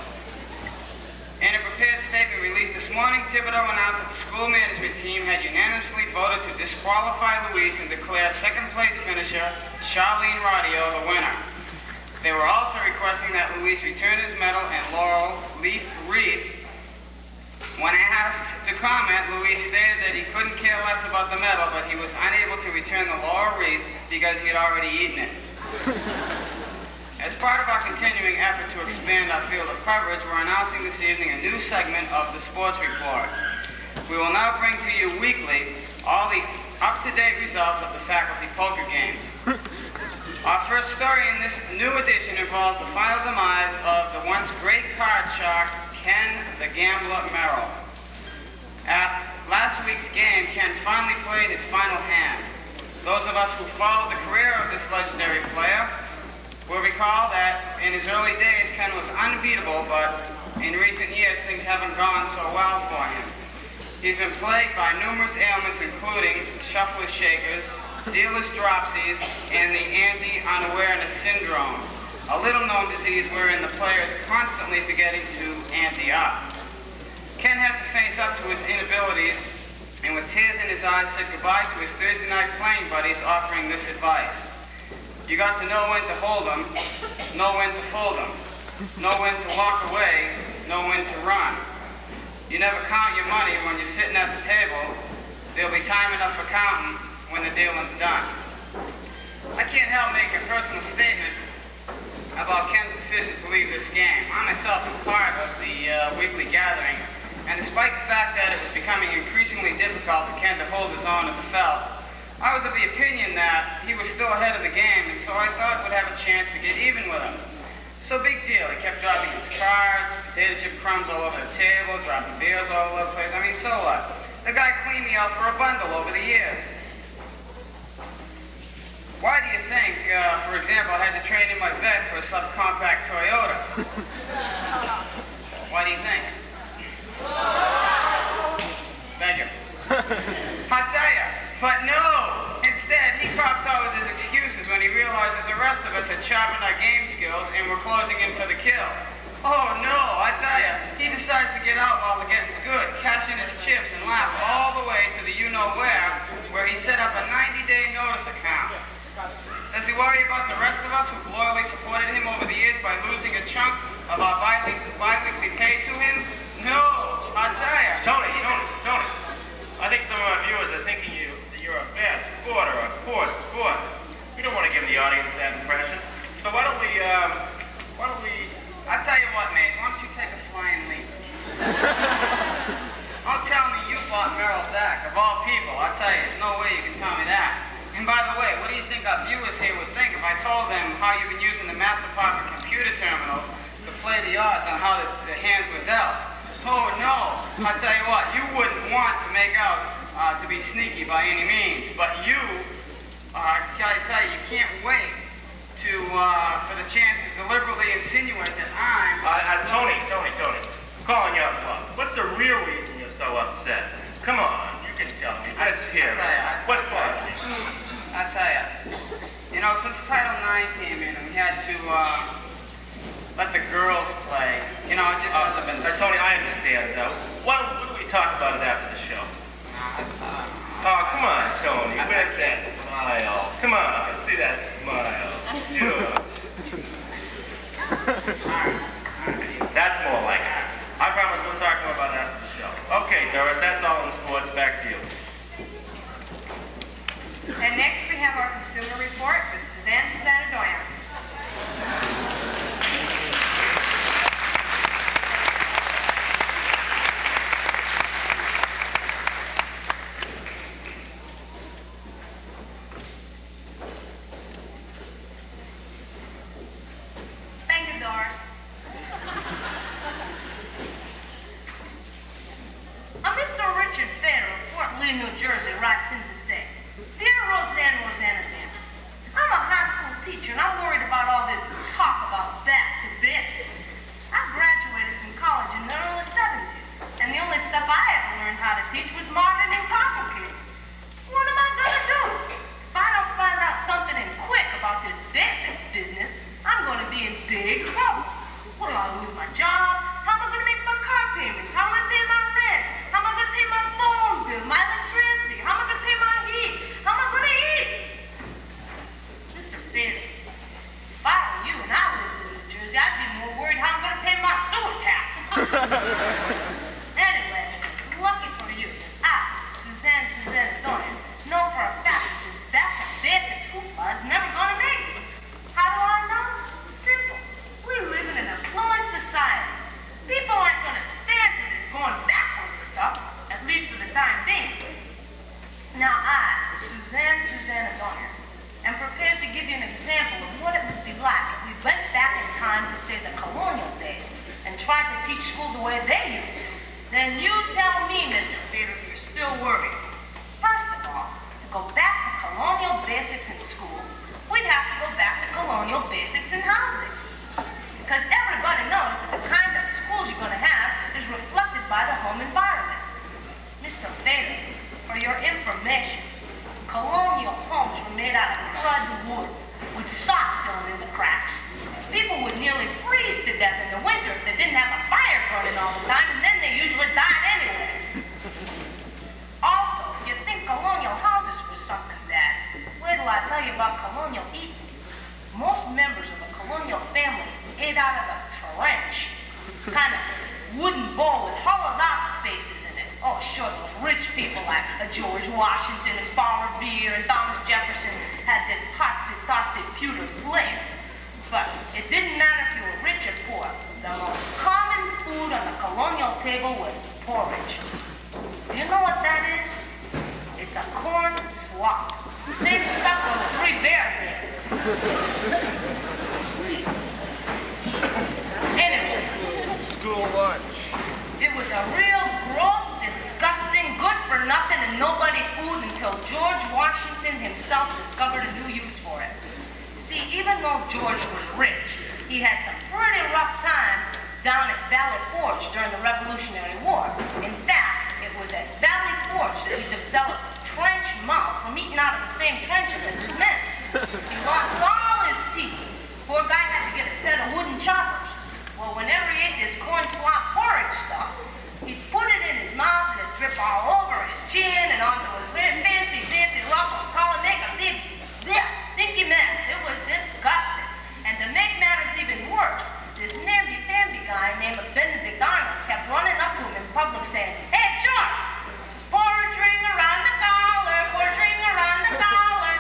In a prepared statement released this morning, Thibodeau announced that the school management team had unanimously voted to disqualify Luis and declare second-place finisher Charlene Radio the winner. They were also requesting that Luis return his medal and laurel leaf wreath. When asked to comment, Luis stated that he couldn't care less about the medal, but he was unable to return the laurel wreath because he had already eaten it. As part of our continuing effort to expand our field of coverage, we're announcing this evening a new segment of the Sports Report. We will now bring to you weekly all the up-to-date results of the faculty poker games. Our first story in this new edition involves the final demise of the once great card shark, Ken the Gambler Merrill. At last week's game, Ken finally played his final hand. Those of us who followed the career of this legendary player will recall that in his early days, Ken was unbeatable, but in recent years, things haven't gone so well for him. He's been plagued by numerous ailments, including shuffler's shakers, dealer's dropsies, and the anti-unawareness syndrome, a little-known disease wherein the player is constantly forgetting to ante up. Ken had to face up to his inabilities, and with tears in his eyes said goodbye to his Thursday night playing buddies, offering this advice. You got to know when to hold them, know when to fold them, know when to walk away, know when to run. You never count your money when you're sitting at the table. There'll be time enough for counting when the dealing's done. I can't help making a personal statement about Ken's decision to leave this game. I myself am part of the weekly gathering, and despite the fact that it was becoming increasingly difficult for Ken to hold his own at the felt, I was of the opinion that he was still ahead of the game, and so I thought we'd have a chance to get even with him. So big deal. He kept dropping his cards, potato chip crumbs all over the table, dropping beers all over the place. I mean, so what? The guy cleaned me out for a bundle over the years. Why do you think, for example, I had to trade in my vet for a subcompact Toyota? Why do you think? Thank you. I tell you, but no! Instead, he crops out with his excuses when he realized that the rest of us had sharpened our game skills and were closing in for the kill. Oh no, I tell you, he decides to get out while the getting's good, cash in his chips and laugh all the way to the you-know-where he set up a 90-day notice account. Does he worry about the rest of us who loyally supported him over the years by losing a chunk of our bi-weekly pay to him? No, I tell you. Tony. I think some of our viewers are thinking that you're a bad sport or a poor sport. We don't want to give the audience that impression. So why don't we, I'll tell you what, mate. Why don't you take a flying leap? Don't tell me you bought Merrill's act, of all people. I'll tell you, there's no way you can tell me that. And by the way, what do you think our viewers here would think if I told them how you've been using the math department computer terminals to play the odds on how the hands were dealt? Oh no, I'll tell you what, you wouldn't want to make out to be sneaky by any means, but you, I tell you, you can't wait to, for the chance to deliberately insinuate that Tony, I'm calling you out, Bob. What's the real reason you're so upset? Come on, you can tell me. Let's hear it. What's bothering you? I'll tell you, since Title IX came in and we had to, let the girls play. It just hasn't been... Tony, I understand, though. Why don't we talk about it after the show? Oh, come on, Tony. Where's that smile? Come on, let's see that smile. Yeah. That's more like it. I promise we'll talk more about it after the show. Okay, Doris, that's all in sports. Back to you. And next we have our consumer report with Suzanne Doyen. I'm a high school teacher, and I'm worried about all this talk about that teach was modern and complicated. What am I gonna do? If I don't find out something in quick about this basics business, I'm gonna be in big trouble. Will I lose my job? How am I gonna make my car payments? How am I gonna pay my rent? How am I gonna pay my phone bill, my electricity? How am I gonna pay my heat? How am I gonna eat? Mr. Bailey, if I were you and I lived in New Jersey, I'd be more worried how I'm gonna pay my sewer tax. Anyway, it's lucky for you that I, Suzanne Doyle, know for a fact that this back and basics hoopla is never gonna make it. How do I know? Simple. We live in an affluent society. People aren't gonna stand for this going backwards stuff, at least for the time being. Now I, Suzanne Doyle, am prepared to give you an example of what it would be like if we went back in time to, say, the colonial days and tried to teach school the way they used to. Then you tell me, Mr. Peter, if you're still worried. First of all, to go back to colonial basics in schools, we'd have to go back to colonial basics in housing. Because everybody knows that the kind of schools you're going to have is reflected by the home environment. Mr. Bailey, for your information, colonial homes were made out of crud wood with sock filling in the cracks. People would nearly freeze to death in the winter if they didn't have a fire burning all the time, and then they usually died anyway. Also, if you think colonial houses were something bad, wait till I tell you about colonial eating. Most members of a colonial family ate out of a trench, kind of wooden bowl with hollowed out spaces in it. Oh, sure, those rich people like George Washington and Farmer Beer and Thomas Jefferson had this hotsy-totsy pewter plates. But it didn't matter if you were rich or poor. The most common food on the colonial table was porridge. Do you know what that is? It's a corn slop. Same stuff those three bears ate. Anyway. School lunch. It was a real gross, disgusting, good-for-nothing and nobody food until George Washington himself discovered a new use for it. See, even though George was rich, he had some pretty rough times down at Valley Forge during the Revolutionary War. In fact, it was at Valley Forge that he developed trench mouth from eating out of the same trenches as his men. He lost all his teeth. Poor guy had to get a set of wooden choppers. Well, whenever he ate this corn slop porridge stuff, he'd put it in his mouth and it'd drip all over his chin and onto his fancy ruffled collar, make a big stinky mess. It was disgusting. And to make matters even worse, this namby-pamby guy named Benedict Arnold kept running up to him in public saying, "Hey, George, pour a drink around the collar, pour a drink around the collar."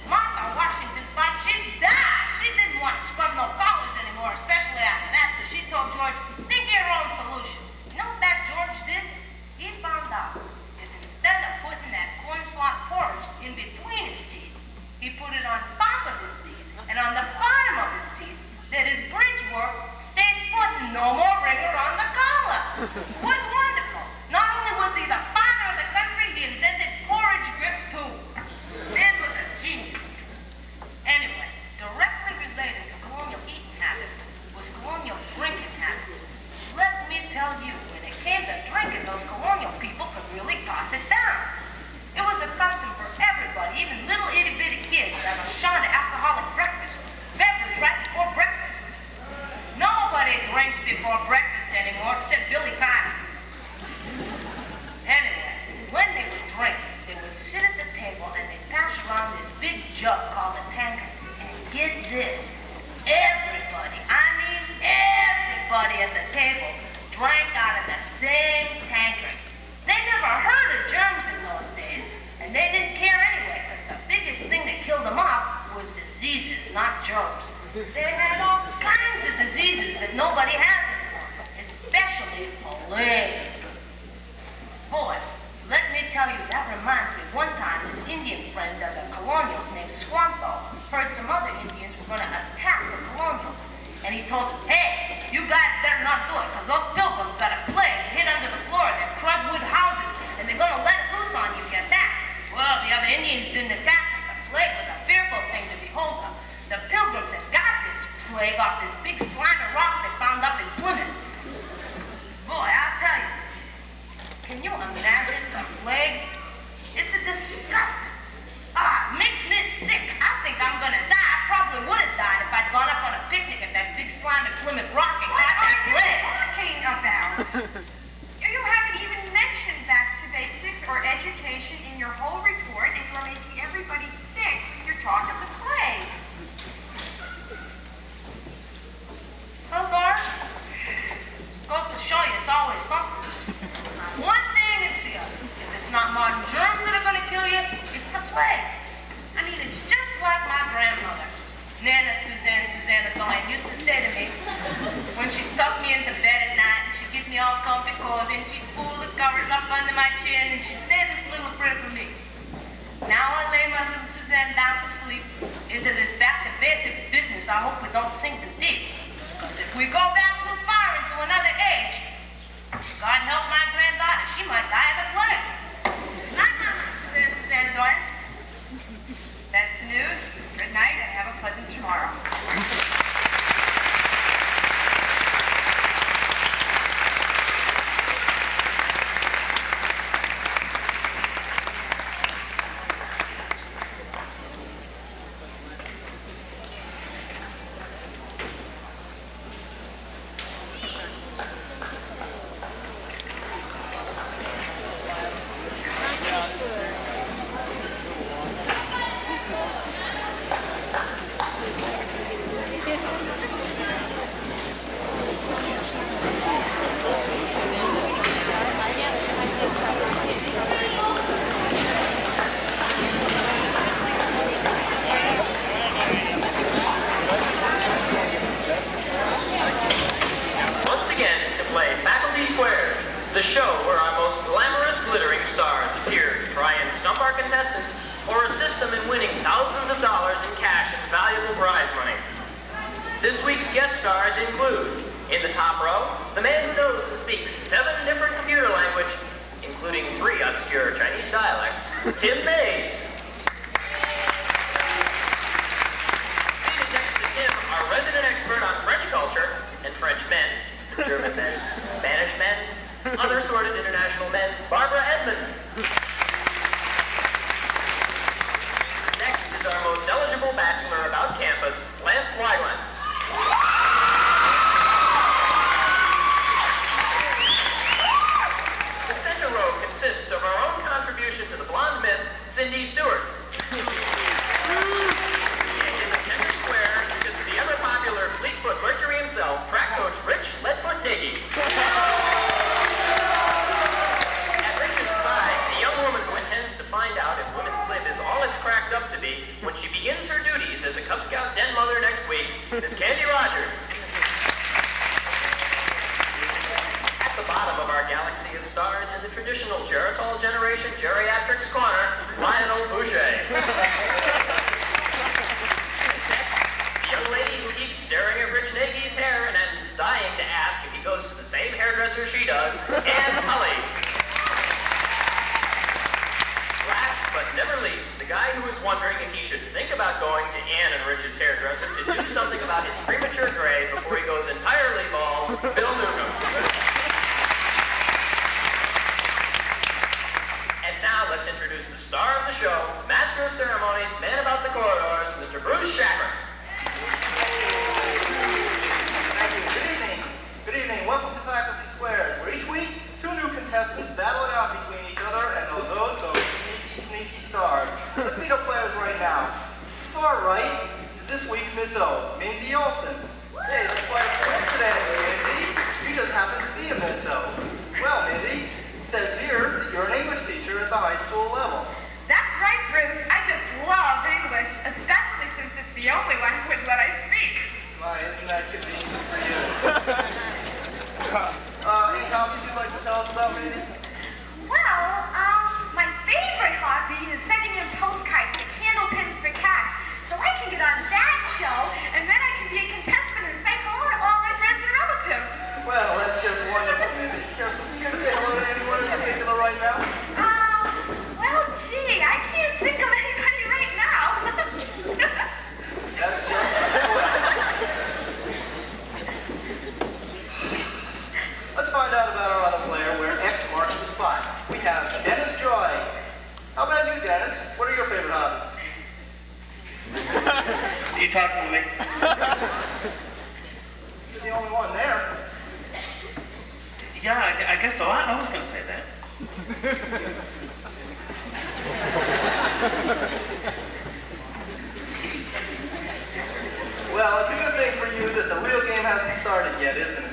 Martha Washington thought she'd die. She didn't want to scrub no collars anymore, especially after that, so she told George, "Think of your own solution." You know what that George did? He found out if instead of putting that corn slop porridge in between his teeth, he put it on top of his teeth and on the bottom of his teeth, that his bridge work stayed put and no more ring around the collar. It was wonderful. Not only was he the father of the country, he invented porridge grip too. Man was a genius. Anyway, directly related to colonial eating habits was colonial drinking habits. Let me tell you, when it came to drinking, those colonial people could really toss it down. It was a custom for everybody, even little itty-bitty kids, to have a shot of alcoholic breakfast, beverage right before breakfast. Nobody drinks before breakfast anymore except Billy Cotton. Anyway, when they would drink, they would sit at the table and they'd pass around this big jug called a tankard. And get this, everybody, I mean everybody at the table drank out of the same tankard. They never heard of germs in those days, and they didn't care anyway, because the biggest thing that killed them off was diseases, not germs. They had all kinds of diseases that nobody has anymore, especially malaria. Boy, let me tell you, that reminds me, one time this Indian friend of the colonials named Squanto heard some other Indians were going to attack the colonials. And he told them, "Hey, you guys better not do it, because those pilgrims got a plague hid under the floor of their crud wood houses, and they're going to let it loose on you if you attack." Well, the other Indians didn't attack them. The plague was a fearful thing to behold. The pilgrims had got this plague off this big slimy rock they found up in Plymouth. Boy, I'll tell you, or something. One thing is clear. If it's not modern germs that are going to kill you, it's the plague. I mean, it's just like my grandmother, Nana Susanna Thorne, used to say to me when she'd tuck me into bed at night and she'd get me all comfy cozy and she'd pull the covers up under my chin and she'd say this little prayer for me. Now I lay my little Suzanne down to sleep into this back to basics business. I hope we don't sink too deep. Because if we go back too far into another age, God help my granddaughter, she might die of the plague. Night, Suzanne Doyle. That's the news. Good night and have a pleasant tomorrow. Well, it's a good thing for you that the real game hasn't started yet, isn't it?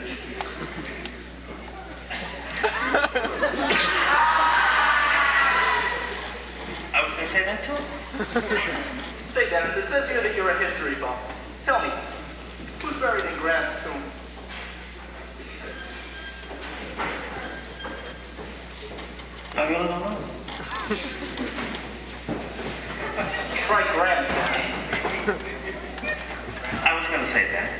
too. Say, Dennis, it says here that you're a history buff. Tell me, who's buried in Grant's tomb? I really don't know. Try Grant, Dennis. I was going to say that.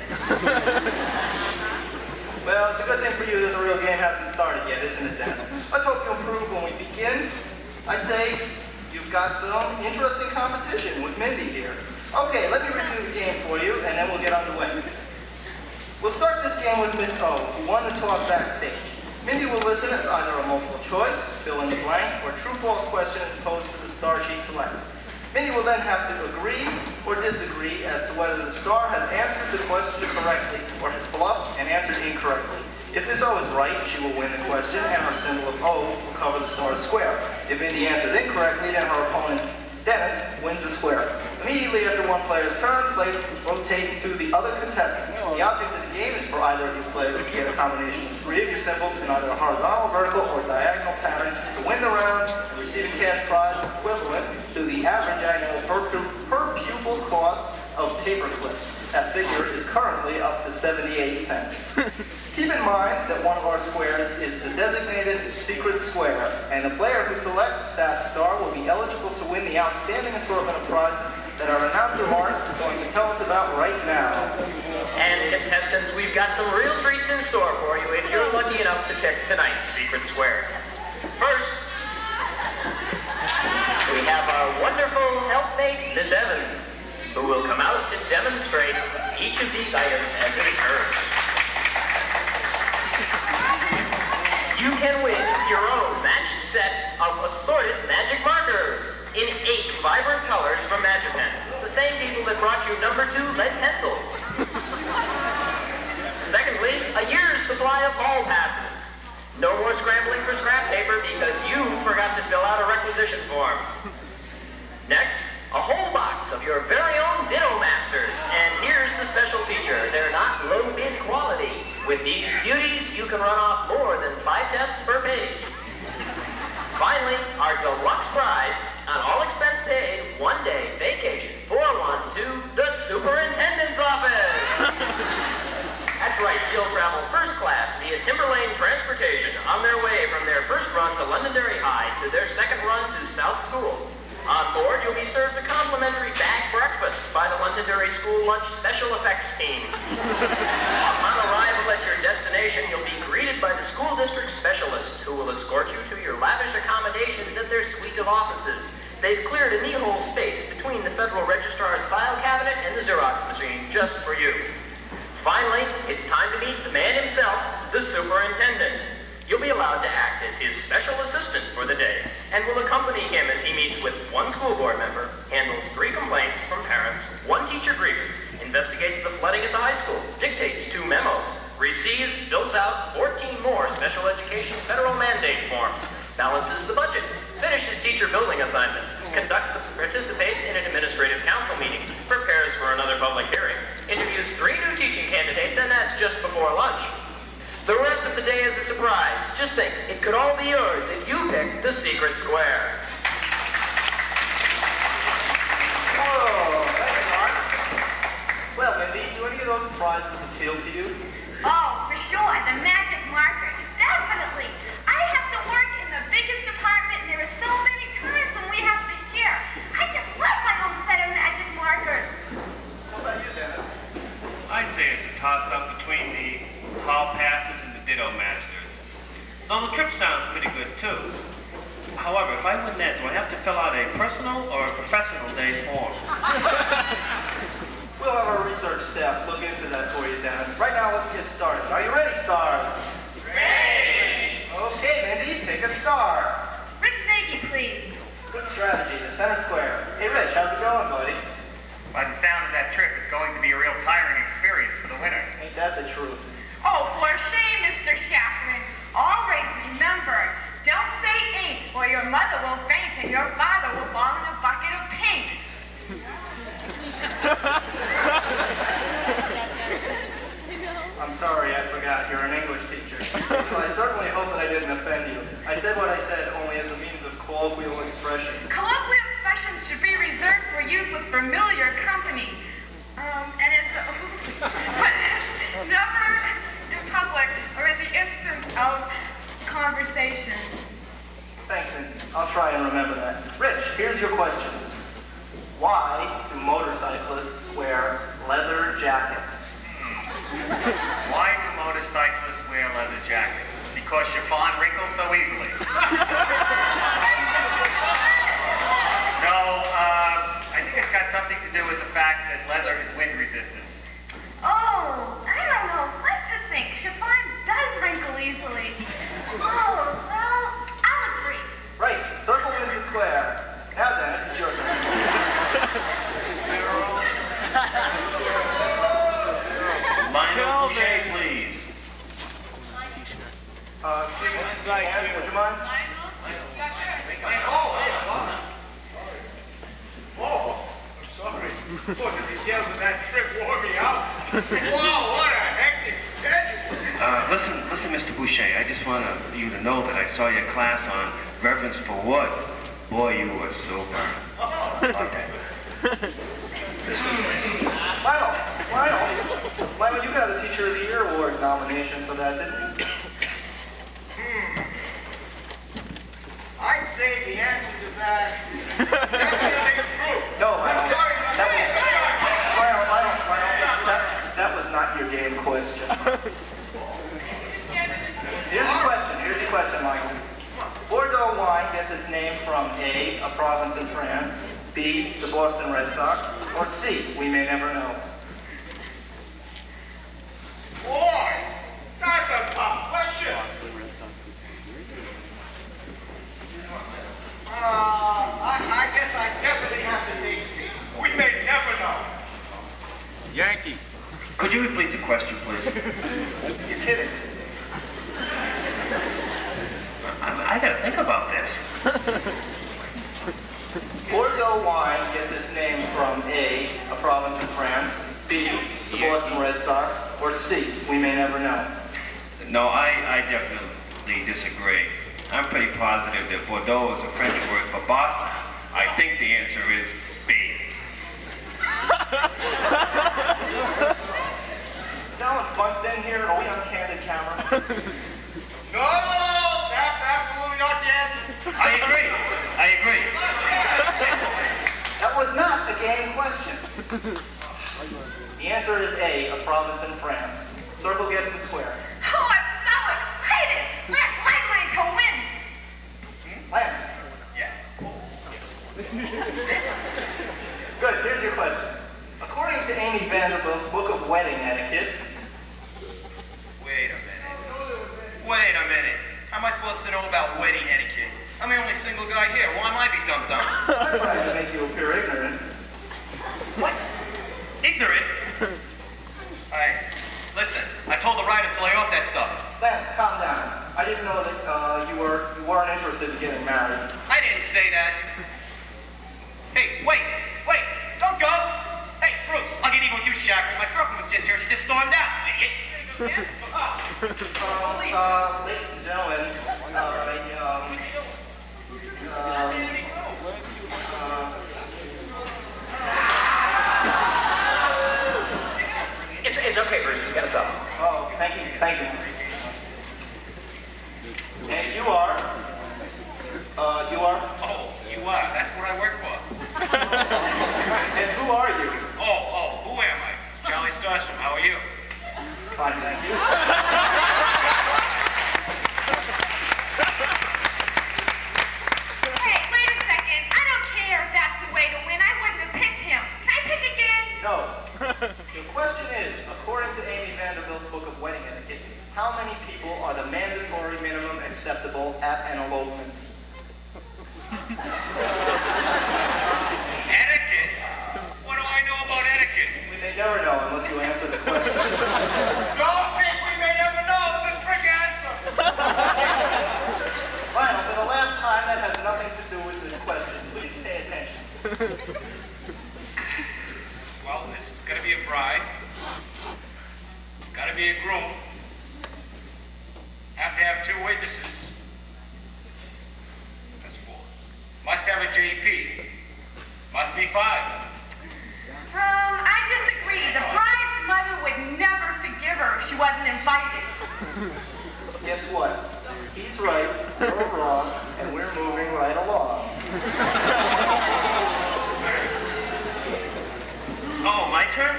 Well, it's a good thing for you that the real game hasn't started yet, isn't it, Dennis? Let's hope you'll improve when we begin. I'd say you've got some interesting competition with Mindy here. Okay, let me review the game for you, and then we'll get underway. We'll start this game with Miss O, who won the toss backstage. Mindy will listen as either a multiple choice, fill in the blank, or true-false question is posed to the star she selects. Mindy will then have to agree or disagree as to whether the star has answered the question correctly or has bluffed and answered incorrectly. If Miss O is right, she will win the question, and her symbol of O will cover the star's square. If Mindy answers incorrectly, then her opponent, Dennis, wins the square. Immediately after one player's turn, play rotates to the other contestant. The object of the game is for either of you players to get a combination of 3 of your symbols in either a horizontal, vertical, or diagonal pattern to win the round and receive a cash prize equivalent to the average annual per pupil cost of paper clips. That figure is currently up to 78 cents. Keep in mind that one of our squares is the designated secret square, and the player who selects that star will be eligible to win the outstanding assortment of prizes that our announcer Mark is going to tell us about right now. And contestants, we've got some real treats in store for you if you're lucky enough to pick tonight's secret square. First, we have our wonderful helpmate, Miss Evans, who will come out to demonstrate each of these items as it occurs. You can win your own matched set of assorted magic markers in 8 vibrant colors from Magipen, the same people that brought you number 2 lead pencils. Secondly, a year's supply of hall passes. No more scrambling for scrap paper because you forgot to fill out a requisition form. Next, a whole box of your very own Ditto Masters. And here's the special feature. They're not low bid quality. With these beauties, you can run off more than 5 tests per page. Finally, our deluxe prize, an all expense paid 1-day vacation for one to the superintendent's office. That's right, you'll travel first class via Timberlane Transportation on their way from their first run to Londonderry High to their second run to South School. On board, you'll be served a complimentary bag breakfast by the Londonderry School Lunch Special Effects team. Upon arrival at your destination, you'll be greeted by the school district specialists who will escort you to your lavish accommodations at their suite of offices. They've cleared a knee-hole space between the Federal Registrar's file cabinet and the Xerox machine just for you. Finally, it's time to meet the man himself, the superintendent. You'll be allowed to act as his special assistant for the day and will accompany him as he meets with 1 school board member, handles 3 complaints from parents, 1 teacher grievance, investigates the flooding at the high school, dictates 2 memos, receives, fills out 14 more special education federal mandate forms, balances the budget, finishes teacher building assignments, participates in an administrative council meeting, prepares for another public hearing, interviews 3 new teaching candidates, and that's just before lunch. The rest of the day is a surprise. Just think, it could all be yours if you pick the secret square. Whoa, that's Mark. Well, Mindy, do any of those prizes appeal to you? Oh, for sure, the magic marker. Definitely. I have to work in the biggest department, and there are so many times when we have to share. I just love my own set of magic markers. What about you, Dennis? I'd say it's a toss-up between the hall passes and the Ditto Masters. Though the trip sounds pretty good too. However, if I win that, do I have to fill out a personal or a professional day form? We'll have our research staff look into that for you, Dennis. Right now, let's get started. Are you ready, stars? Ready! Okay, Mindy, pick a star. Rich Nagy, please. Good strategy, the center square. Hey, Rich, how's it going, buddy? By the sound of that trip, it's going to be a real tiring experience for the winner. Ain't that the truth? Oh, for shame, Mr. Shafrin. Always remember, don't say ain't, or your mother will faint and your father will fall in a bucket of paint. I'm sorry, I forgot. You're an English teacher. So I certainly hope that I didn't offend you. I said what I said only as a means of colloquial expression. Colloquial expression expressions should be reserved for use with familiar company. And it's but never in public or in the instance of conversation. Thanks, Mindy. I'll try and remember that. Rich, here's your question. Why do motorcyclists wear leather jackets? Why do motorcyclists wear leather jackets? Because chiffon wrinkles so easily. No, I think it's got something to do with the fact that leather is wind resistant. Oh, I don't know what to think. Chiffon does wrinkle easily. Oh, well, I'll agree. Right, circle wins the square. Now, Dennis, it's your turn. Lionel Boucher, please. Excuse me, Ann, would you mind? Oh, I'm sorry. Boy, the details of that trip wore me out. Wow, what a hectic schedule. Listen, Mr. Boucher, I just want you to know that I saw your class on reverence for wood. Boy, you were super. Love that. Lionel, you got a Teacher of the Year Award nomination for that, didn't you? I'd say the answer to that definitely true. No, I'm sorry, that was not your game question. Here's your question, Michael. Bordeaux wine gets its name from A, a province in France, B, the Boston Red Sox, or C, we may never know. Boy, that's a tough question. I guess I definitely have to take C. We may never know. Yankee. Could you repeat the question, please? You're kidding. I gotta think about this. Bordeaux wine gets its name from A, a province in France, B, the Boston Red Sox, or C, we may never know. No, I definitely disagree. I'm pretty positive that Bordeaux is a French word for Boston. I think the answer is B. Is Alan Funk in here? Are we on candid camera? No, that's absolutely not the answer. I agree. That was not a game question. The answer is A, a province in France. Circle gets the square. Oh, I'm so excited. Let's Lane to win. Lance. Yeah. Good, here's your question. According to Amy Vanderbilt's Book of Wedding Etiquette... Wait a minute. How am I supposed to know about wedding etiquette? I'm the only single guy here. Why am I be dumped on? I'm trying to make you appear ignorant. What? Ignorant? Listen, I told the writers to lay off that stuff. Lance, calm down. I didn't know that you weren't interested in getting married. I didn't say that. Hey, wait, don't go. Hey, Bruce, I'll get even with you, Shacker. My girlfriend was just here. She just stormed out, idiot. Ladies and gentlemen, It's okay, Bruce. Get us up. oh, thank you. And you are? Oh, you are. That's what I work for. And who are you? Oh, who am I? Charlie Starstrom. How are you? Fine, thank you. Hey, wait a second. I don't care if that's the way to win. I wouldn't have picked him. Can I pick again? No. The question is, according to Amy Vanderbilt's Book of Wedding Etiquette, how many people are the mandatory minimum acceptable at an elopement? Etiquette? What do I know about etiquette? We may never know unless you answer the question. Don't think we may never know. It's a trick answer. Lionel, for the last time, that has nothing to do with this question. Please pay attention. Well, there's gotta be a bride. Gotta be a groom. Have to have 2 witnesses. That's 4. Must have a JP. Must be 5. I disagree. The bride's mother would never forgive her if she wasn't invited. Guess what? He's right, you're wrong, and we're moving right along. Oh, my turn?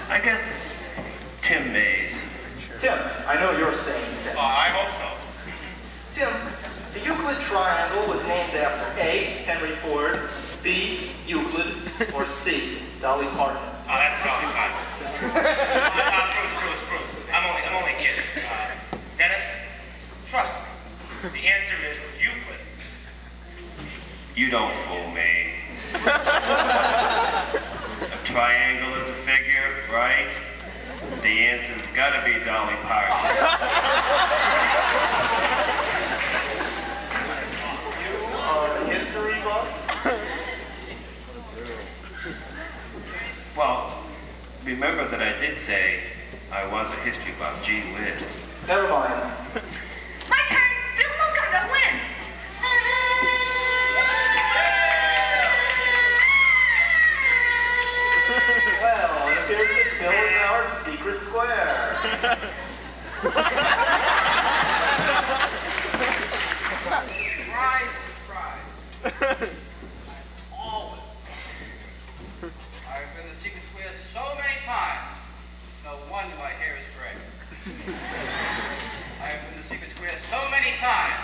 I guess Tim Mays. Tim, I know you're saying Tim. I hope so. Tim, the Euclid triangle was named after A, Henry Ford, B, Euclid, or C, Dolly Parton. That's Dolly Parton. Bruce. I'm only kidding. Dennis, trust me. The answer is Euclid. You don't fool me. A triangle is a figure, right? The answer's gotta be Dolly Parton. You are a history buff? Well, remember that I did say I was a history buff. Gee whiz. Never mind. My turn. Bill Newcomb to win. Well, it appears that Bill is our secret square. Surprise. Always. I've been the secret square so many times. It's no wonder my hair is gray. I've been the secret square so many times.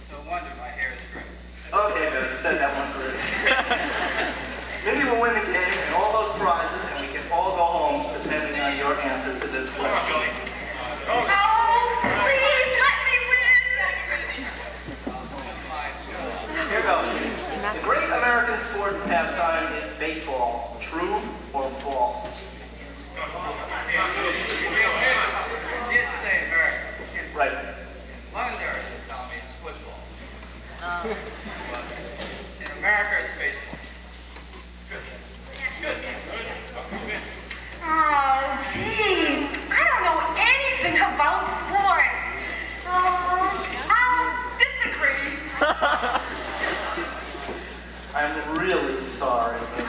It's no wonder my hair is gray. Okay, Bill, you said that once already. Maybe we'll win the game and all those prizes, and we can all go home depending on your answer to this question. Oh, please let me win. Here goes. The great American sports pastime is baseball. True or false? You did say America. Right. Londonderry tell me it's football. But in America, it's baseball. Oh, gee. I don't know anything about sports. I'll disagree. I'm really sorry, Andy.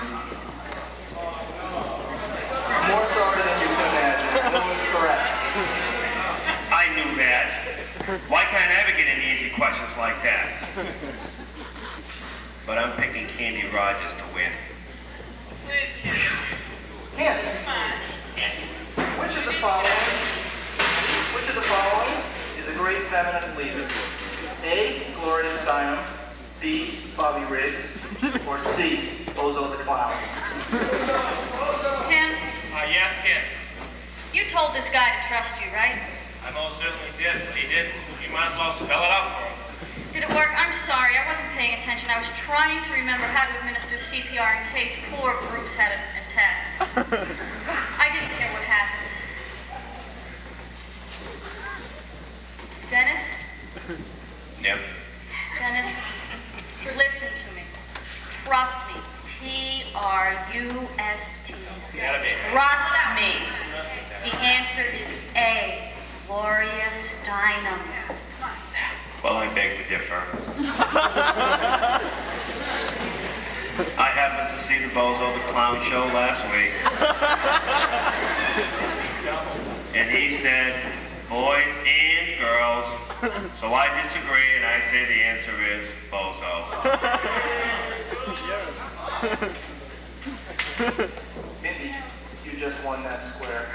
More sorry than you can imagine. Bill is correct. I knew that. Why can't I ever get any easy questions like that? But I'm picking Candy Rogers to win. Candy. Which of the following is a great feminist leader? A, Gloria Steinem, B, Bobby Riggs, or C, Bozo the Clown? Tim, Yes, Ken. you told this guy to trust you, right? I most certainly did. But he did. You might as well spell it out for him. Did it work? I'm sorry, I wasn't paying attention. I was trying to remember how to administer CPR in case poor Bruce had an attack. I didn't care what happened. Dennis? Yep. Dennis, listen to me. Trust me. T-R-U-S-T. Trust me. The answer is A, Gloria Steinem. Well, I beg to differ. I happened to see the Bozo the Clown show last week. And he said, boys and girls. So I disagree, and I say the answer is Bozo. Mindy, you just won that square.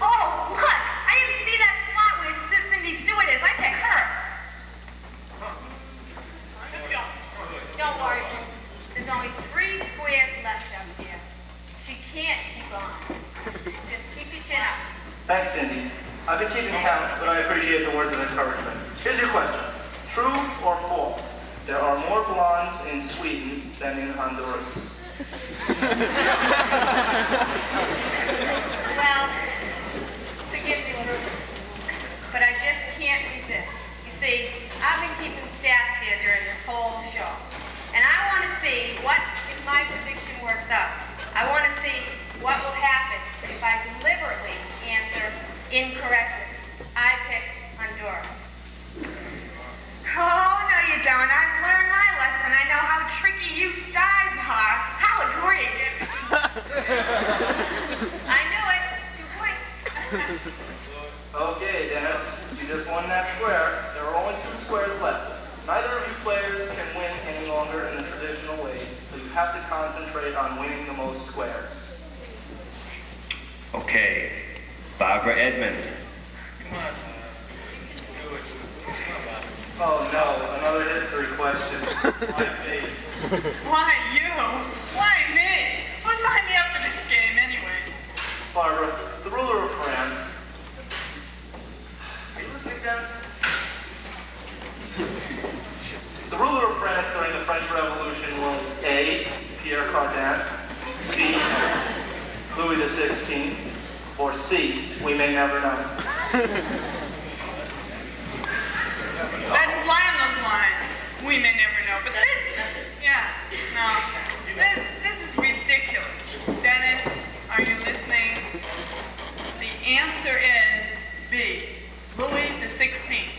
Oh, look! I didn't see that spot where Cindy Stewart is. I picked her. Don't worry, Bruce. There's only 3 squares left up here. She can't keep on. Just keep your chin up. Thanks, Cindy. I've been keeping count, but I appreciate the words of encouragement. Here's your question. True or false? There are more blondes in Sweden than in Honduras. Well, forgive me, Bruce, but I just can't resist. You see, I've been keeping stats here during this whole show, and I want to see what if my prediction works out. I want to see what will happen if I deliberately answer incorrectly. I pick Honduras. Oh, no, you don't. I've learned my lesson. I know how Dennis. You just won that square. There are only 2 squares left. Neither of you players can win any longer in the traditional way, so you have to concentrate on winning the most squares. Okay, Barbara Edmond. Oh no, another history question. Why me? Why you? Why me? Who signed me up for this game anyway? Barbara, the ruler of France. Are you listening, Dennis? The ruler of France during the French Revolution was A. Pierre Cardin, B. Louis XVI, or C. We may never know. That's Lionel's line. We may never know. But this, yeah, no. This is ridiculous. Dennis, are you listening? The answer is B. Louis XVI.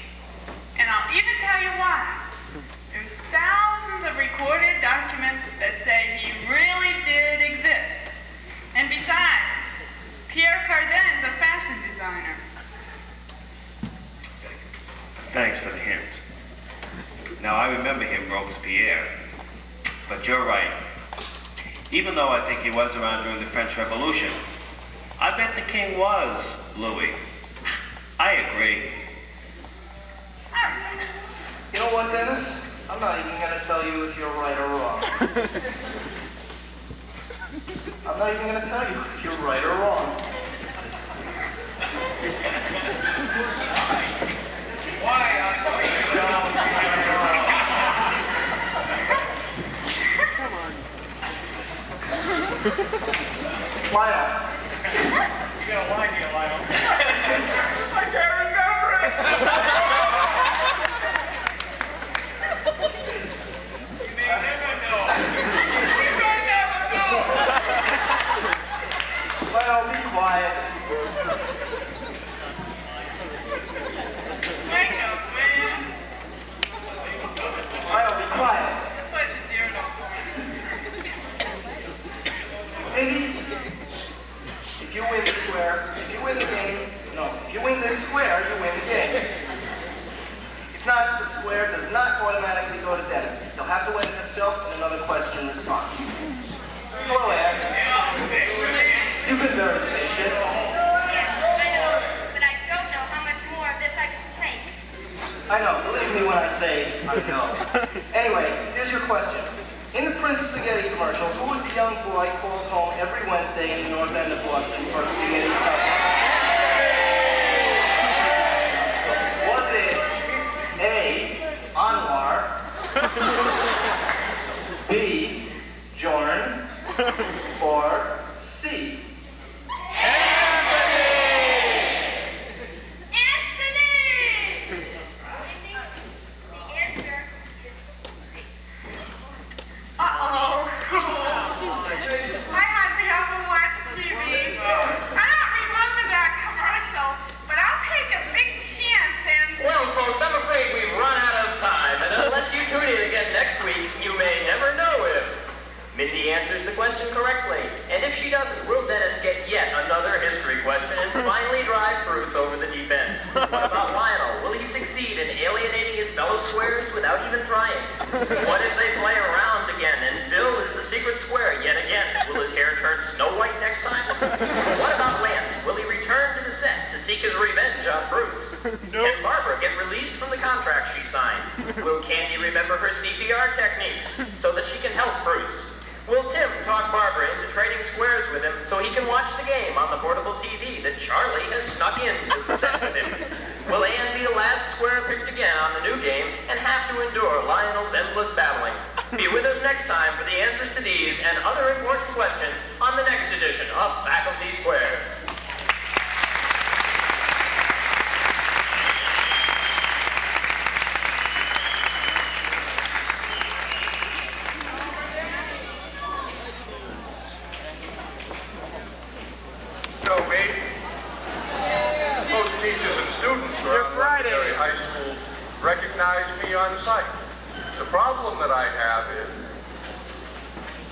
And I'll even tell you why. There's thousands of recorded documents that say he really did exist. And besides, Pierre Cardin is a fashion designer. Thanks for the hint. Now, I remember him, Robespierre. But you're right. Even though I think he was around during the French Revolution, I bet the king was Louis. I agree. You know what, Dennis? I'm not even going to tell you if you're right or wrong. I'm not even going to tell you if you're right or wrong. Why? Lionel. You got a line here, Lionel. I can't remember it. You may never know. You may never know. Lionel, be quiet. Lionel, be quiet. That's why she's here, no. Maybe if you win the square, if you win the game, no, if you win this square, you win the game. If not, the square does not automatically go to Dennis. He'll have to win it himself in another question response. Hello, Anne. You've been very patient. Yes, I know, but I don't know how much more of this I can take. I know, believe me when I say I know. Anyway, here's your question. In the Prince Spaghetti commercial, who was the young boy called home every Wednesday in the North End of Boston for a spaghetti supper? Was it A. Anwar, B. Jorn, or C. Uh-oh. I had the Apple Watch TV. I don't remember that commercial, but I'll take a big chance and... Well, folks, I'm afraid we've run out of time, and unless you tune in again next week, you may never know if Mindy answers the question correctly. And if she doesn't, will Dennis get yet another history question and finally drive Bruce over the deep end? What about Lionel? Will he succeed in alienating his fellow squares without even trying? What if they play around again and Bill is the secret square yet again? Will his hair turn Snow White next time? What about Lance? Will he return to the set to seek his revenge on Bruce? Can Barbara get released from the contract she signed? Will Candy remember her CPR techniques so that she can help Bruce? Will Tim talk Barbara into trading squares with him so he can watch the game on the portable TV that Charlie has snuck in to the set with him? Will Ann be the last square picked again on the new game and have to endure Lionel's endless battling? Be with us next time for the answers to these and other important questions on the next edition of Faculty Squares. Most teachers and students around Londonderry High School recognize me on sight. The problem that I have is,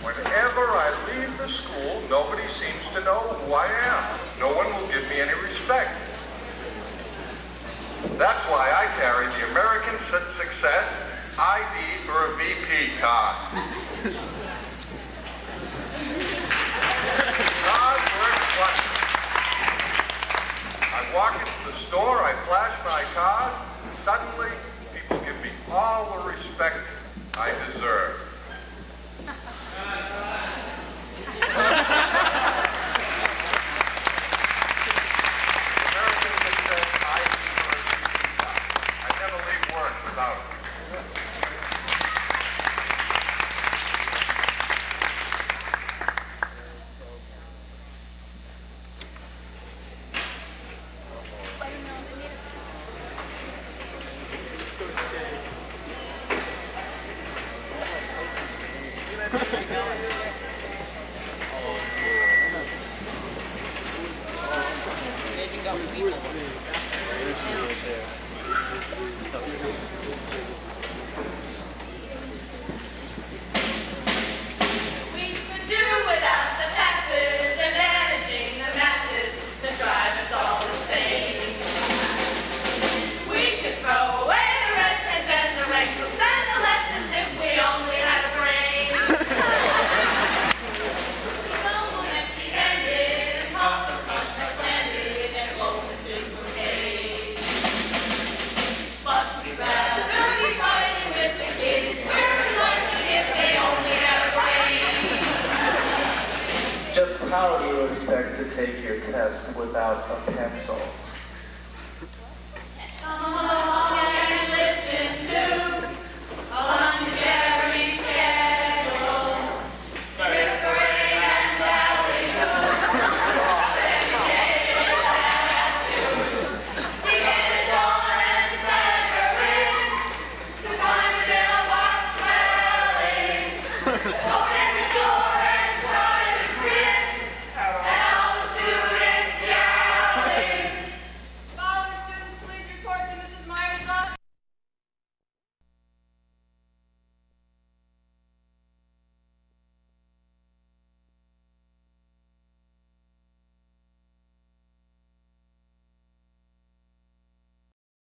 whenever I leave the school, nobody seems to know who I am. No one will give me any respect. That's why I carry the American Success ID for a VP card. Cards work twice. I walk into the store, I flash my card, and suddenly people give me all the respect I deserve. American Success ID for a VP card. I never leave work without it. Just how do you expect to take your test without a pencil?